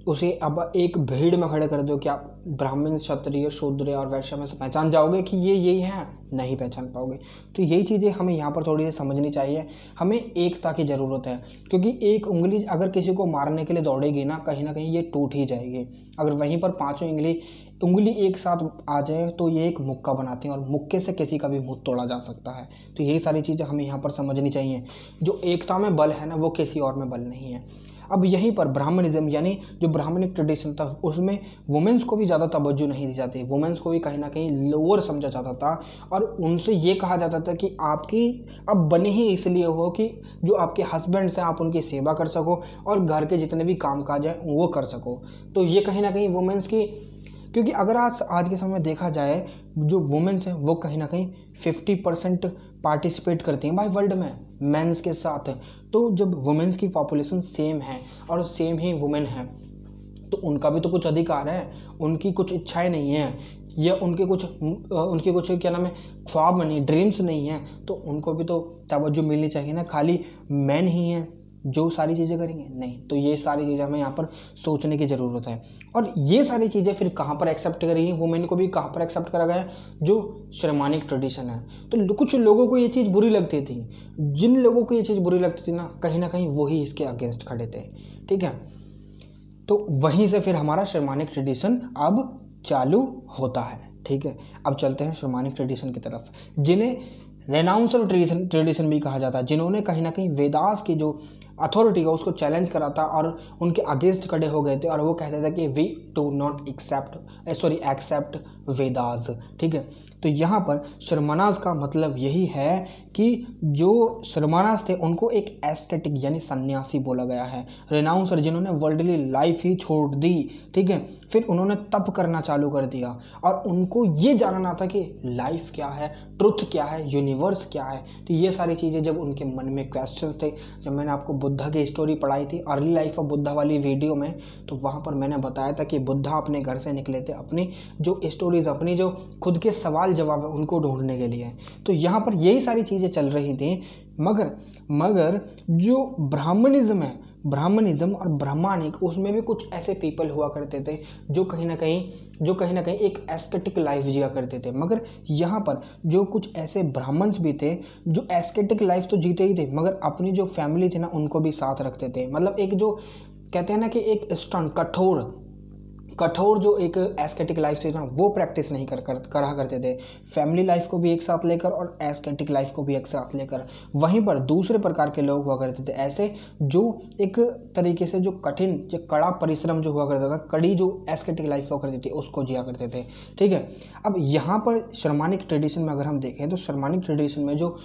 उसे अब एक भीड़ में खड़े कर दो, क्या ब्राह्मण, क्षत्रिय, शूद्र और वैश्य में से पहचान जाओगे कि ये यही हैं? नहीं पहचान पाओगे। तो यही चीज़ें हमें यहाँ पर थोड़ी सी समझनी चाहिए। हमें एकता की ज़रूरत है, क्योंकि एक उंगली अगर किसी को मारने के लिए दौड़ेगी ना कहीं ये टूट ही जाएगी। अगर वहीं पर पाँचों उंगली एक साथ आ जाए तो ये एक मुक्का बनाते हैं, और मुक्के से किसी का भी मुंह तोड़ा जा सकता है। तो यही सारी चीज़ें हमें यहाँ पर समझनी चाहिए। जो एकता में बल है ना, वो किसी और में बल नहीं है। अब यहीं पर ब्राह्मणिज्म यानी जो ब्राह्मणिक ट्रेडिशन था, उसमें वुमेंस को भी ज़्यादा तवज्जो नहीं दी जाती, वुमेंस को भी कहीं ना कहीं लोअर समझा जाता था, और उनसे ये कहा जाता था कि आपकी अब बनी ही इसलिए हो कि जो आपके हस्बैंड्स हैं आप उनकी सेवा कर सको और घर के जितने भी कामकाज हैं वो कर सको। तो ये कहीं ना कहीं वुमेंस की, क्योंकि अगर आज के समय में देखा जाए, जो वुमेन्स हैं वो कहीं ना कहीं 50% पार्टिसिपेट करती हैं भाई वर्ल्ड में मेंस के साथ। तो जब वुमेन्स की पॉपुलेशन सेम है और सेम ही वुमेन है, तो उनका भी तो कुछ अधिकार है, उनकी कुछ इच्छाएं नहीं है, या उनके कुछ क्या नाम है, ख्वाब नहीं, ड्रीम्स नहीं है, तो उनको भी तो तवज्जो मिलनी चाहिए ना। खाली मैन ही हैं जो सारी चीज़ें करेंगे? नहीं। तो ये सारी चीज़ें हमें यहाँ पर सोचने की ज़रूरत है। और ये सारी चीज़ें फिर कहाँ पर एक्सेप्ट करेंगी, वुमेन को भी कहाँ पर एक्सेप्ट करा गया, जो श्रमानिक ट्रेडिशन है। तो कुछ लोगों को ये चीज़ बुरी लगती थी, जिन लोगों को ये चीज़ बुरी लगती थी ना, कहीं वही इसके अगेंस्ट खड़े थे, ठीक है। तो वहीं से फिर हमारा श्रमानिक ट्रेडिशन अब चालू होता है, ठीक है। अब चलते हैं श्रमानिक ट्रेडिशन की तरफ, जिन्हें रेनाउंसर ट्रेडिशन भी कहा जाता है, जिन्होंने कहीं ना कहीं वेदास की जो अथॉरिटी है उसको चैलेंज करा था और उनके अगेंस्ट खड़े हो गए थे, और वो कहते थे कि we do not accept Vedas, ठीक है। तो यहाँ पर शर्मनास का मतलब यही है कि जो शर्मनास थे उनको एक एस्केटिक यानी सन्यासी बोला गया है। रेनाउंसर जिन्होंने वर्ल्डली लाइफ ही छोड़ दी, ठीक है, फिर उन्होंने तप करना चालू कर दिया, और उनको ये जानना था कि लाइफ क्या है, ट्रुथ क्या है, यूनिवर्स क्या है। तो ये सारी चीज़ें जब उनके मन में क्वेश्चन थे, जब मैंने आपको बुद्धा की स्टोरी पढ़ाई थी अर्ली लाइफ ऑफ बुद्धा वाली वीडियो में, तो वहाँ पर मैंने बताया था कि बुद्धा अपने घर से निकले थे अपनी जो स्टोरीज, अपनी जो खुद के सवाल जवाब है उनको ढूंढने के लिए। तो यहाँ पर यही सारी चीज़ें चल रही थी। मगर जो ब्राह्मणिज्म है, ब्राह्मणिज्म और ब्राह्मणिक, उसमें भी कुछ ऐसे पीपल हुआ करते थे जो कहीं ना कहीं एक एस्केटिक लाइफ जिया करते थे। मगर यहाँ पर जो कुछ ऐसे ब्राह्मण्स भी थे जो एस्केटिक लाइफ तो जीते ही थे, मगर अपनी जो फैमिली थी ना उनको भी साथ रखते थे। मतलब एक जो कहते हैं ना कि एक स्टर्न कठोर जो एक एस्केटिक लाइफ थी ना वो प्रैक्टिस नहीं करा करते थे, फैमिली लाइफ को भी एक साथ लेकर और एस्केटिक लाइफ को भी एक साथ लेकर। वहीं पर दूसरे प्रकार के लोग हुआ करते थे ऐसे जो एक तरीके से जो कठिन जो कड़ा परिश्रम जो हुआ करता था, कड़ी जो एस्केटिक लाइफ हुआ करती थी उसको जिया करते थे। ठीक है, अब यहाँ पर शर्मानिक ट्रेडिशन में अगर हम देखें तो शर्मानिक ट्रेडिशन में जो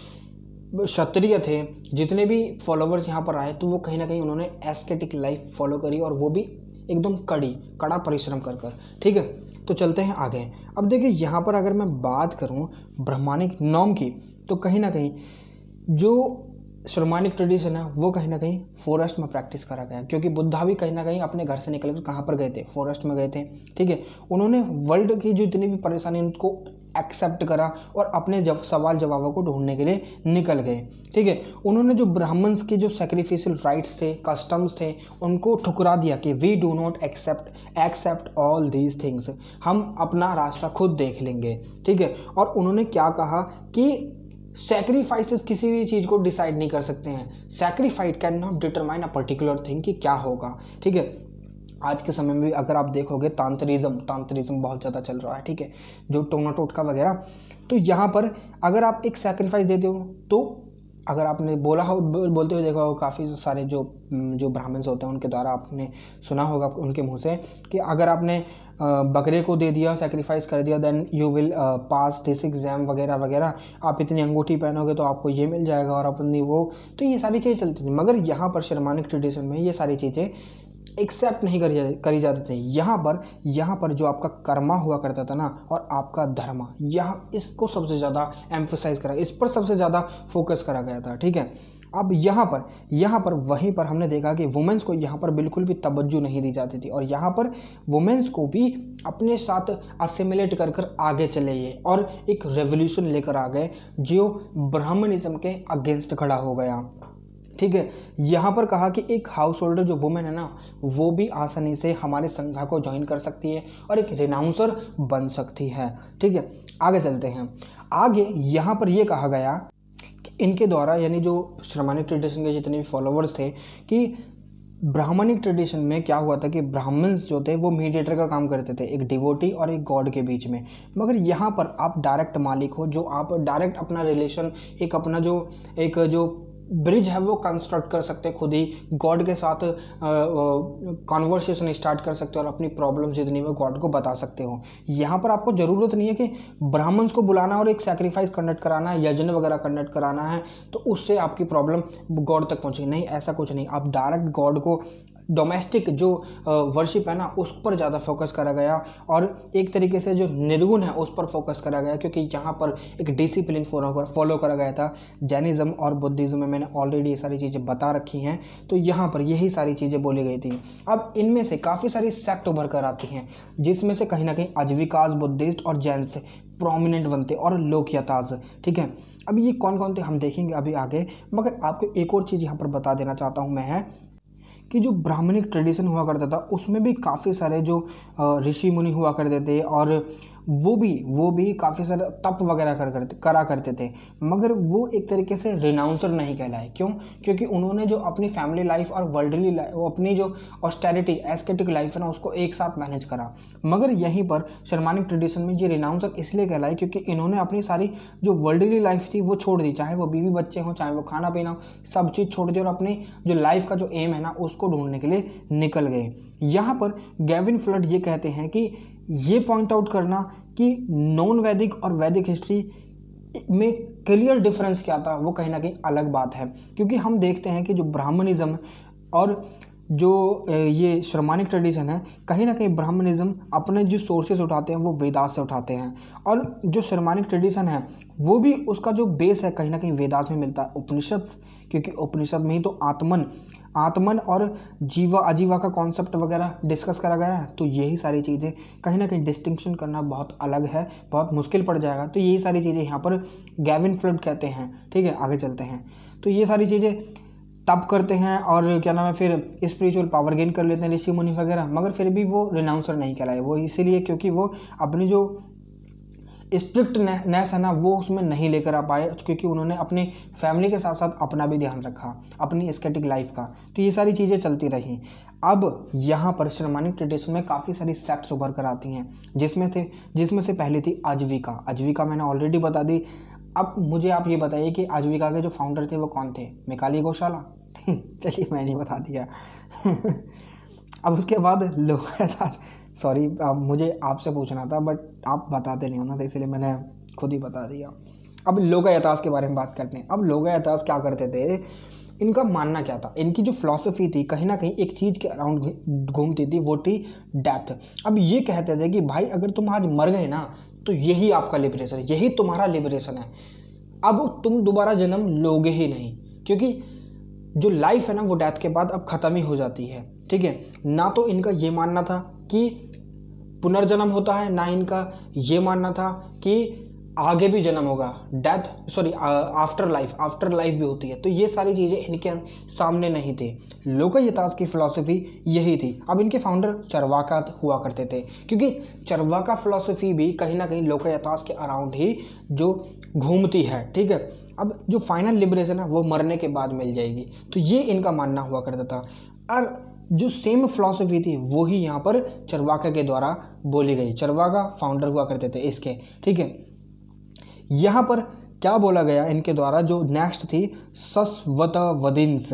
क्षत्रिय थे, जितने भी फॉलोवर्स यहाँ पर आए, तो वो कहीं ना कहीं उन्होंने एस्केटिक लाइफ फॉलो करी और वो भी एकदम कड़ा परिश्रम कर। ठीक है, तो चलते हैं आगे। अब देखिए यहाँ पर अगर मैं बात करूँ ब्राह्मणिक नॉर्म की, तो कहीं ना कहीं जो शर्मानिक ट्रेडिशन है वो कहीं ना कहीं फॉरेस्ट में प्रैक्टिस करा गया, क्योंकि बुद्धा भी कहीं ना कहीं अपने घर से निकल कर कहाँ पर गए थे, फॉरेस्ट में गए थे। ठीक है, उन्होंने वर्ल्ड की जो जितनी भी परेशानी उनको एक्सेप्ट करा और अपने सवाल जवाबों को ढूंढने के लिए निकल गए। ठीक है, उन्होंने जो ब्राह्मण्स के जो सेक्रीफिशियल राइट्स थे, कस्टम्स थे, उनको ठुकरा दिया कि we do not accept all these things, हम अपना रास्ता खुद देख लेंगे। ठीक है, और उन्होंने क्या कहा कि सैक्रिफाइसेस किसी भी चीज़ को डिसाइड नहीं कर सकते हैं, sacrificed can not determine a particular thing कि क्या होगा। ठीक है, आज के समय में भी अगर आप देखोगे तांत्रिज्म बहुत ज़्यादा चल रहा है। ठीक है, जो टोना टोटका वगैरह, तो यहाँ पर अगर आप एक सैक्रिफाइस देते हो, तो अगर आपने बोलते हुए देखा हो काफ़ी सारे जो ब्राह्मण्स होते हैं उनके द्वारा आपने सुना होगा उनके मुंह से कि अगर आपने बकरे को दे दिया, सैक्रिफाइस कर दिया, then you will pass this exam वगैरह वगैरह, आप इतनी अंगूठी पहनोगे तो आपको ये मिल जाएगा और अपनी वो, तो ये सारी चीज़ें चलती थी। मगर यहाँ पर शर्मानिक ट्रेडिशन में ये सारी चीज़ें एक्सेप्ट नहीं करी जाती थी। यहाँ पर जो आपका कर्मा हुआ करता था ना और आपका धर्म, यहाँ इसको सबसे ज़्यादा एम्फोसाइज करा, इस पर सबसे ज़्यादा फोकस करा गया था। ठीक है, अब यहाँ पर वहीं पर हमने देखा कि वुमेन्स को यहाँ पर बिल्कुल भी तवज्जो नहीं दी जाती थी और यहाँ पर वुमेन्स को भी अपने साथ असिमिलेट कर आगे चले गए और एक रेवोल्यूशन लेकर आ गए जो ब्राह्मणिज्म के अगेंस्ट खड़ा हो गया। ठीक है, यहाँ पर कहा कि एक हाउस होल्डर जो वुमेन है ना, वो भी आसानी से हमारे संघा को ज्वाइन कर सकती है और एक रिनाउंसर बन सकती है। ठीक है, आगे चलते हैं। आगे यहाँ पर ये कहा गया कि इनके द्वारा, यानी जो शर्मानिक ट्रेडिशन के जितने भी फॉलोवर्स थे, कि ब्राह्मणिक ट्रेडिशन में क्या हुआ था कि ब्राह्मण्स जो थे वो मीडिएटर का काम करते थे, एक डिवोटी और एक गॉड के बीच में। मगर यहाँ पर आप डायरेक्ट मालिक हो, जो आप डायरेक्ट अपना रिलेशन, एक अपना जो ब्रिज है वो कंस्ट्रक्ट कर सकते हैं, खुद ही गॉड के साथ कॉन्वर्सेशन स्टार्ट कर सकते हो और अपनी प्रॉब्लम्स जितनी भी गॉड को बता सकते हो। यहाँ पर आपको ज़रूरत नहीं है कि ब्राह्मण्स को बुलाना और एक सैक्रिफाइस कंडक्ट कराना है, यज्ञ वगैरह कंडक्ट कराना है तो उससे आपकी प्रॉब्लम गॉड तक पहुँचेगी। नहीं, ऐसा कुछ नहीं। आप डायरेक्ट गॉड को, डोमेस्टिक जो वर्शिप है ना उस पर ज़्यादा फोकस करा गया और एक तरीके से जो निर्गुण है उस पर फोकस करा गया, क्योंकि यहाँ पर एक डिसिप्लिन फॉलो करा गया था। जैनिज़्म और बुद्धिज़्म में मैंने ऑलरेडी ये सारी चीज़ें बता रखी हैं, तो यहाँ पर यही सारी चीज़ें बोली गई थी। अब इनमें से काफ़ी सारी सेक्ट उभर कर आती हैं, जिसमें से कहीं ना कहीं अजविकास, बुद्धिस्ट और जैन से प्रोमिनेंट बनते और लोकयताज। ठीक है, अब ये कौन कौन थे हम देखेंगे अभी आगे, मगर आपको एक और चीज़ यहाँ पर बता देना चाहता हूँ मैं, है कि जो ब्राह्मणिक ट्रेडिशन हुआ करता था उसमें भी काफ़ी सारे जो ऋषि मुनि हुआ करते थे और वो भी काफ़ी सारे तप वगैरह करा करते थे, मगर वो एक तरीके से रिनाउंसर नहीं कहलाए। क्यों? क्योंकि उन्होंने जो अपनी फैमिली लाइफ और वर्ल्डली लाइफ, अपनी जो ऑस्टेरिटी एस्केटिक लाइफ है ना उसको एक साथ मैनेज करा। मगर यहीं पर शर्मानिक ट्रेडिशन में ये रिनाउंसर इसलिए कहलाए क्योंकि इन्होंने अपनी सारी जो वर्ल्डली लाइफ थी वो छोड़ दी, चाहे वो बीवी बच्चे हों, चाहे वो खाना पीना हो, सब चीज़ छोड़ दी और अपनी जो लाइफ का जो एम है ना उसको ढूंढने के लिए निकल गए। यहाँ पर गैविन फ्लड ये कहते हैं कि ये पॉइंट आउट करना कि नॉन वैदिक और वैदिक हिस्ट्री में क्लियर डिफरेंस क्या था वो कहीं ना कहीं अलग बात है, क्योंकि हम देखते हैं कि जो ब्राह्मणिज्म और जो ये शर्मानिक ट्रेडिशन है, कहीं ना कहीं ब्राह्मणिज्म अपने जो सोर्सेस उठाते हैं वो वेदास से उठाते हैं और जो शर्मानिक ट्रेडिशन है वो भी उसका जो बेस है कहीं ना कहीं वेदास में मिलता है, उपनिषद, क्योंकि उपनिषद में ही तो आत्मन और जीवा अजीवा का कॉन्सेप्ट वगैरह डिस्कस करा गया है। तो यही सारी चीज़ें कहीं ना कहीं डिस्टिंक्शन करना बहुत अलग है, बहुत मुश्किल पड़ जाएगा। तो यही सारी चीज़ें यहाँ पर गैविन फ्लड कहते हैं। ठीक है, आगे चलते हैं। तो ये सारी चीज़ें तब करते हैं और क्या नाम है, फिर स्पिरिचुअल पावर गेन कर लेते हैं ऋषि मुनि वगैरह, मगर फिर भी वो रिनाउंसर नहीं कहलाए। वो इसीलिए क्योंकि वो अपनी जो स्ट्रिक्टनेस है ना वो उसमें नहीं लेकर आ पाए, क्योंकि उन्होंने अपने फैमिली के साथ साथ अपना भी ध्यान रखा, अपनी एस्थेटिक लाइफ का। तो ये सारी चीज़ें चलती रहीं। अब यहाँ पर शर्मानिक ट्रेडिशन में काफ़ी सारी सेक्ट्स उभर कर आती हैं, जिसमें से पहली थी आजीविका। आजीविका मैंने ऑलरेडी बता दी। अब मुझे आप ये बताइए कि आजीविका के जो फाउंडर थे वो कौन थे? मैकाले गौशाला। चलिए मैंने ही बता दिया। अब उसके बाद लोकायत, सॉरी मुझे आपसे पूछना था बट आप बताते नहीं हो ना, तो इसलिए मैंने खुद ही बता दिया। अब लोकायतास के बारे में बात करते हैं। अब लोकायतास क्या करते थे, इनका मानना क्या था, इनकी जो फिलॉसफी थी कहीं ना कहीं एक चीज़ के अराउंड घूमती थी, वो थी डेथ। अब ये कहते थे कि भाई अगर तुम आज मर गए ना तो यही आपका लिबरेशन है, यही तुम्हारा लिबरेशन है। अब तुम दोबारा जन्म लोगे ही नहीं, क्योंकि जो लाइफ है ना वो डेथ के बाद अब ख़त्म ही हो जाती है। ठीक है, ना तो इनका ये मानना था कि पुनर्जन्म होता है, ना इनका ये मानना था कि आगे भी जन्म होगा, आफ्टर लाइफ भी होती है। तो ये सारी चीज़ें इनके सामने नहीं थी। लोकायतास की फिलॉसफी यही थी। अब इनके फाउंडर चरवाका हुआ करते थे, क्योंकि चरवाका फिलॉसफी भी कहीं ना कहीं लोकायतास के अराउंड ही जो घूमती है। ठीक है, अब जो फाइनल लिबरेशन है वो मरने के बाद मिल जाएगी, तो ये इनका मानना हुआ करता था। और जो सेम फिलॉसफी थी वो ही यहाँ पर चरवाका के द्वारा बोली गई। चरवाका फाउंडर हुआ करते थे इसके। ठीक है, यहाँ पर क्या बोला गया इनके द्वारा, जो नेक्स्ट थी सस्वतवदिन्स।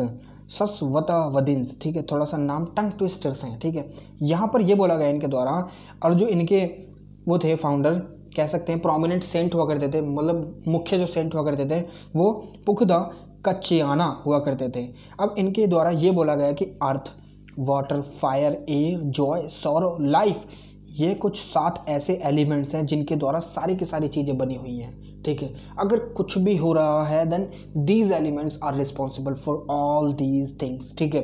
ठीक है, थोड़ा सा नाम टंग ट्विस्टर्स हैं। ठीक है, यहाँ पर ये बोला गया इनके द्वारा, और जो इनके वो थे फाउंडर, कह सकते हैं प्रोमिनेंट सेंट हुआ करते थे, मतलब मुख्य जो सेंट हुआ करते थे वो पुखदा कच्चियाना हुआ करते थे। अब इनके द्वारा ये बोला गया कि earth, water, fire, air, joy, sorrow, life, ये कुछ 7 ऐसे एलिमेंट्स हैं जिनके द्वारा सारी की सारी चीज़ें बनी हुई हैं। ठीक है, अगर कुछ भी हो रहा है then these elements are responsible for all these things. ठीक है,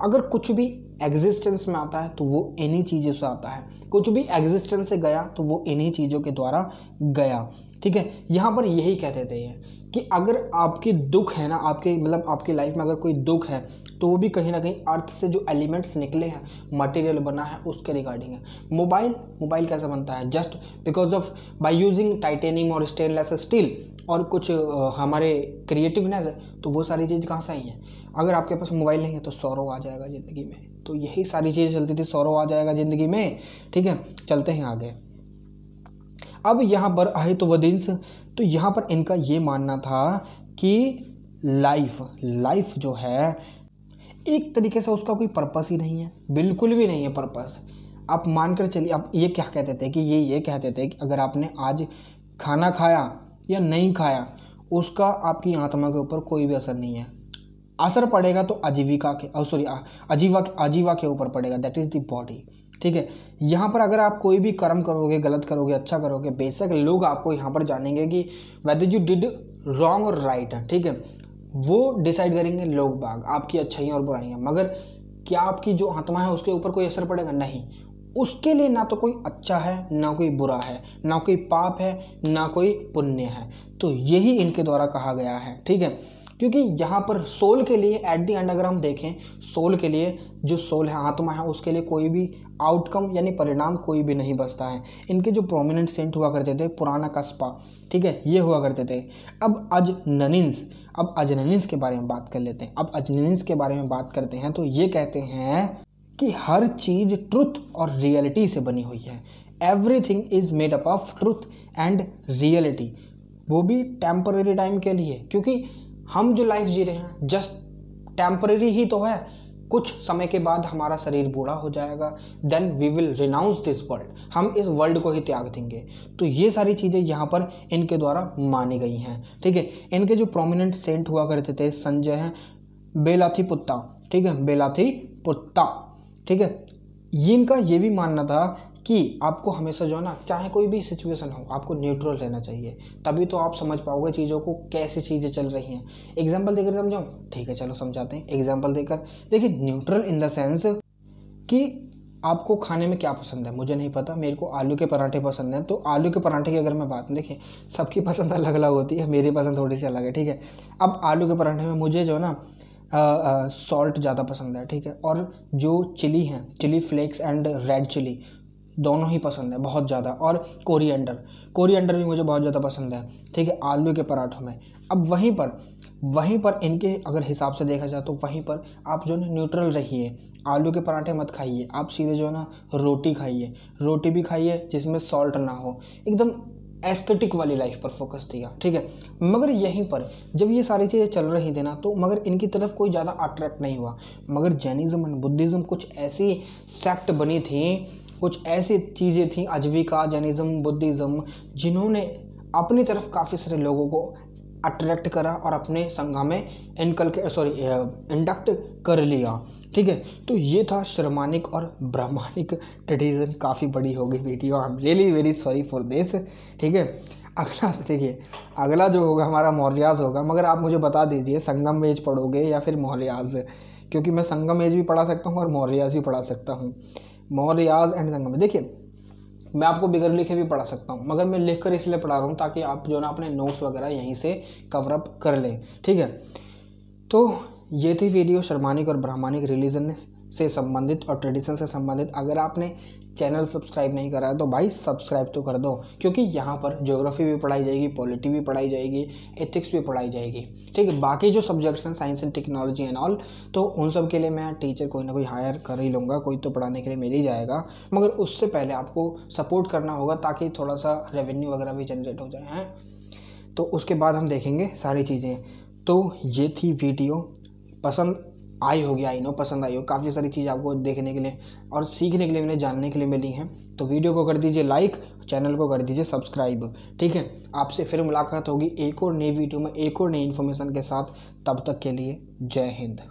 अगर कुछ भी एग्जिस्टेंस में आता है तो वो इन्हीं चीज़ों से आता है, कुछ भी एग्जिस्टेंस से गया तो वो इन्हीं चीज़ों के द्वारा गया। ठीक है, यहाँ पर यही कहते थे कि अगर आपकी दुख है ना, आपकी लाइफ में अगर कोई दुख है तो वो भी कहीं ना कहीं अर्थ से जो एलिमेंट्स निकले हैं, मटेरियल बना है, उसके रिगार्डिंग है। मोबाइल कैसे बनता है? Just because of by using titanium और स्टेनलेस स्टील और कुछ हमारे क्रिएटिवनेस है, तो वो सारी चीज़ कहाँ से आई है? अगर आपके पास मोबाइल नहीं है तो सौरव आ जाएगा ज़िंदगी में। तो यही सारी चीज़ें चलती थी, सौरव आ जाएगा ज़िंदगी में। ठीक है, चलते हैं आगे। अब यहाँ पर आए तो वदिन्स, तो यहाँ पर इनका ये मानना था कि लाइफ जो है एक तरीके से उसका कोई पर्पस ही नहीं है, बिल्कुल भी नहीं है पर्पस। आप मानकर चलिए, आप ये क्या कहते थे कि ये कहते थे कि अगर आपने आज खाना खाया या नहीं खाया उसका आपकी आत्मा के ऊपर कोई भी असर नहीं है। असर पड़ेगा तो आजीविका के ऊपर पड़ेगा, दैट इज़ द बॉडी। ठीक है, यहाँ पर अगर आप कोई भी कर्म करोगे, गलत करोगे, अच्छा करोगे, बेशक लोग आपको यहाँ पर जानेंगे कि वेदर यू डिड रॉन्ग और राइट। ठीक है, वो डिसाइड करेंगे लोग बाग, आपकी अच्छाइयाँ और बुराइयाँ, मगर क्या आपकी जो आत्मा है उसके ऊपर कोई असर पड़ेगा? नहीं। उसके लिए ना तो कोई अच्छा है ना कोई बुरा है, ना कोई पाप है ना कोई पुण्य है। तो यही इनके द्वारा कहा गया है। ठीक है, क्योंकि यहाँ पर सोल के लिए एट द एंड अगर हम देखें, सोल के लिए, जो सोल है, आत्मा है, उसके लिए कोई भी आउटकम यानी परिणाम कोई भी नहीं बचता है। इनके जो प्रोमिनेंट सेंट हुआ करते थे, पुराना कस्पा, ठीक है, ये हुआ करते थे। अब अजननिन्स के बारे में बात कर लेते हैं। अब अजननिन्स के बारे में बात करते हैं तो ये कहते हैं कि हर चीज़ ट्रुथ और रियलिटी से बनी हुई है। Everything is made up of truth and reality, वो भी टेम्पररी टाइम के लिए, क्योंकि हम जो लाइफ जी रहे हैं जस्ट टेम्पररी ही तो है। कुछ समय के बाद हमारा शरीर बूढ़ा हो जाएगा, then we will renounce this world, हम इस वर्ल्ड को ही त्याग देंगे। तो ये सारी चीज़ें यहाँ पर इनके द्वारा मानी गई हैं। ठीक है, इनके जो प्रोमिनेंट सेंट हुआ करते थे, संजय हैं बेलाथीपुत्ता। ठीक है, बेलाथीपुत्ता। ठीक है, ये इनका ये भी मानना था कि आपको हमेशा जो है ना, चाहे कोई भी सिचुएशन हो, आपको न्यूट्रल रहना चाहिए, तभी तो आप समझ पाओगे चीज़ों को, कैसी चीज़ें चल रही हैं। एग्जाम्पल देकर समझाऊँ? ठीक है, चलो समझाते हैं। एग्जाम्पल देकर देखिए, न्यूट्रल इन द सेंस कि आपको खाने में क्या पसंद है, मुझे नहीं पता, मेरे को आलू के पराठे पसंद हैं, तो आलू के पराठे की अगर मैं बात, देखिए सबकी पसंद अलग अलग होती है, मेरी पसंद थोड़ी सी अलग है। ठीक है, अब आलू के पराठे में मुझे जो है ना सॉल्ट ज़्यादा पसंद है। ठीक है, और जो चिली है, chilli flakes and red chilli, दोनों ही पसंद है बहुत ज़्यादा। और कोरिएंडर भी मुझे बहुत ज़्यादा पसंद है, ठीक है, आलू के पराठों में। अब वहीं पर इनके अगर हिसाब से देखा जाए तो वहीं पर आप जो है न्यूट्रल रहिए, आलू के पराठे मत खाइए, आप सीधे जो है ना रोटी खाइए, रोटी भी खाइए जिसमें सॉल्ट ना हो, एकदम एस्थेटिक वाली लाइफ पर फोकस दिया, ठीक है। मगर यहीं पर जब ये सारी चीज़ें चल रही थी ना, तो मगर इनकी तरफ कोई ज़्यादा अट्रैक्ट नहीं हुआ। मगर जैनिज़्म एंड बुद्धिज़्म कुछ ऐसी सेक्ट बनी थी, कुछ ऐसी चीज़ें थी, अजविका, जैनिज़्म, बुद्धिज़्म, जिन्होंने अपनी तरफ काफ़ी सारे लोगों को अट्रैक्ट करा और अपने संघ में इंडक्ट कर लिया, ठीक है। तो ये था श्रमानिक और ब्राह्मणिक ट्रेडिशन। काफ़ी बड़ी हो गई video, I am really very sorry for this, ठीक है। अगला देखिए, अगला जो होगा हमारा मौर्यास होगा। मगर आप मुझे बता दीजिए संगम एज पढ़ोगे या फिर मौर्यास, क्योंकि मैं संगम एज भी पढ़ा सकता हूँ और मौर्यास भी पढ़ा सकता हूँ। मौर्यास एंड संगम, देखिए मैं आपको बगैर लिखे भी पढ़ा सकता हूँ, मगर मैं लिख कर इसलिए पढ़ा रहा हूँ ताकि आप जो ना अपने नोट्स वगैरह यहीं से कवर अप कर लें, ठीक है। तो ये थी वीडियो शर्मानिक और ब्राह्मणिक रिलीजन से संबंधित और ट्रेडिशन से संबंधित। अगर आपने चैनल सब्सक्राइब नहीं करा है तो भाई सब्सक्राइब तो कर दो, क्योंकि यहाँ पर ज्योग्राफी भी पढ़ाई जाएगी, पॉलिटी भी पढ़ाई जाएगी, एथिक्स भी पढ़ाई जाएगी, ठीक है। बाकी जो सब्जेक्ट्स हैं science and technology and all, तो उन सब के लिए मैं टीचर कोई ना कोई हायर कर ही लूँगा, कोई तो पढ़ाने के लिए मिल ही जाएगा। मगर उससे पहले आपको सपोर्ट करना होगा ताकि थोड़ा सा रेवेन्यू वगैरह भी जनरेट हो जाए हैं, तो उसके बाद हम देखेंगे सारी चीज़ें। तो ये थी वीडियो, पसंद आई होगी, आई नो पसंद आई हो, काफ़ी सारी चीज़ आपको देखने के लिए और सीखने के लिए, मैंने जानने के लिए मिली हैं। तो वीडियो को कर दीजिए लाइक, चैनल को कर दीजिए सब्सक्राइब, ठीक है। आपसे फिर मुलाकात होगी एक और नई वीडियो में एक और नई इन्फॉर्मेशन के साथ। तब तक के लिए जय हिंद।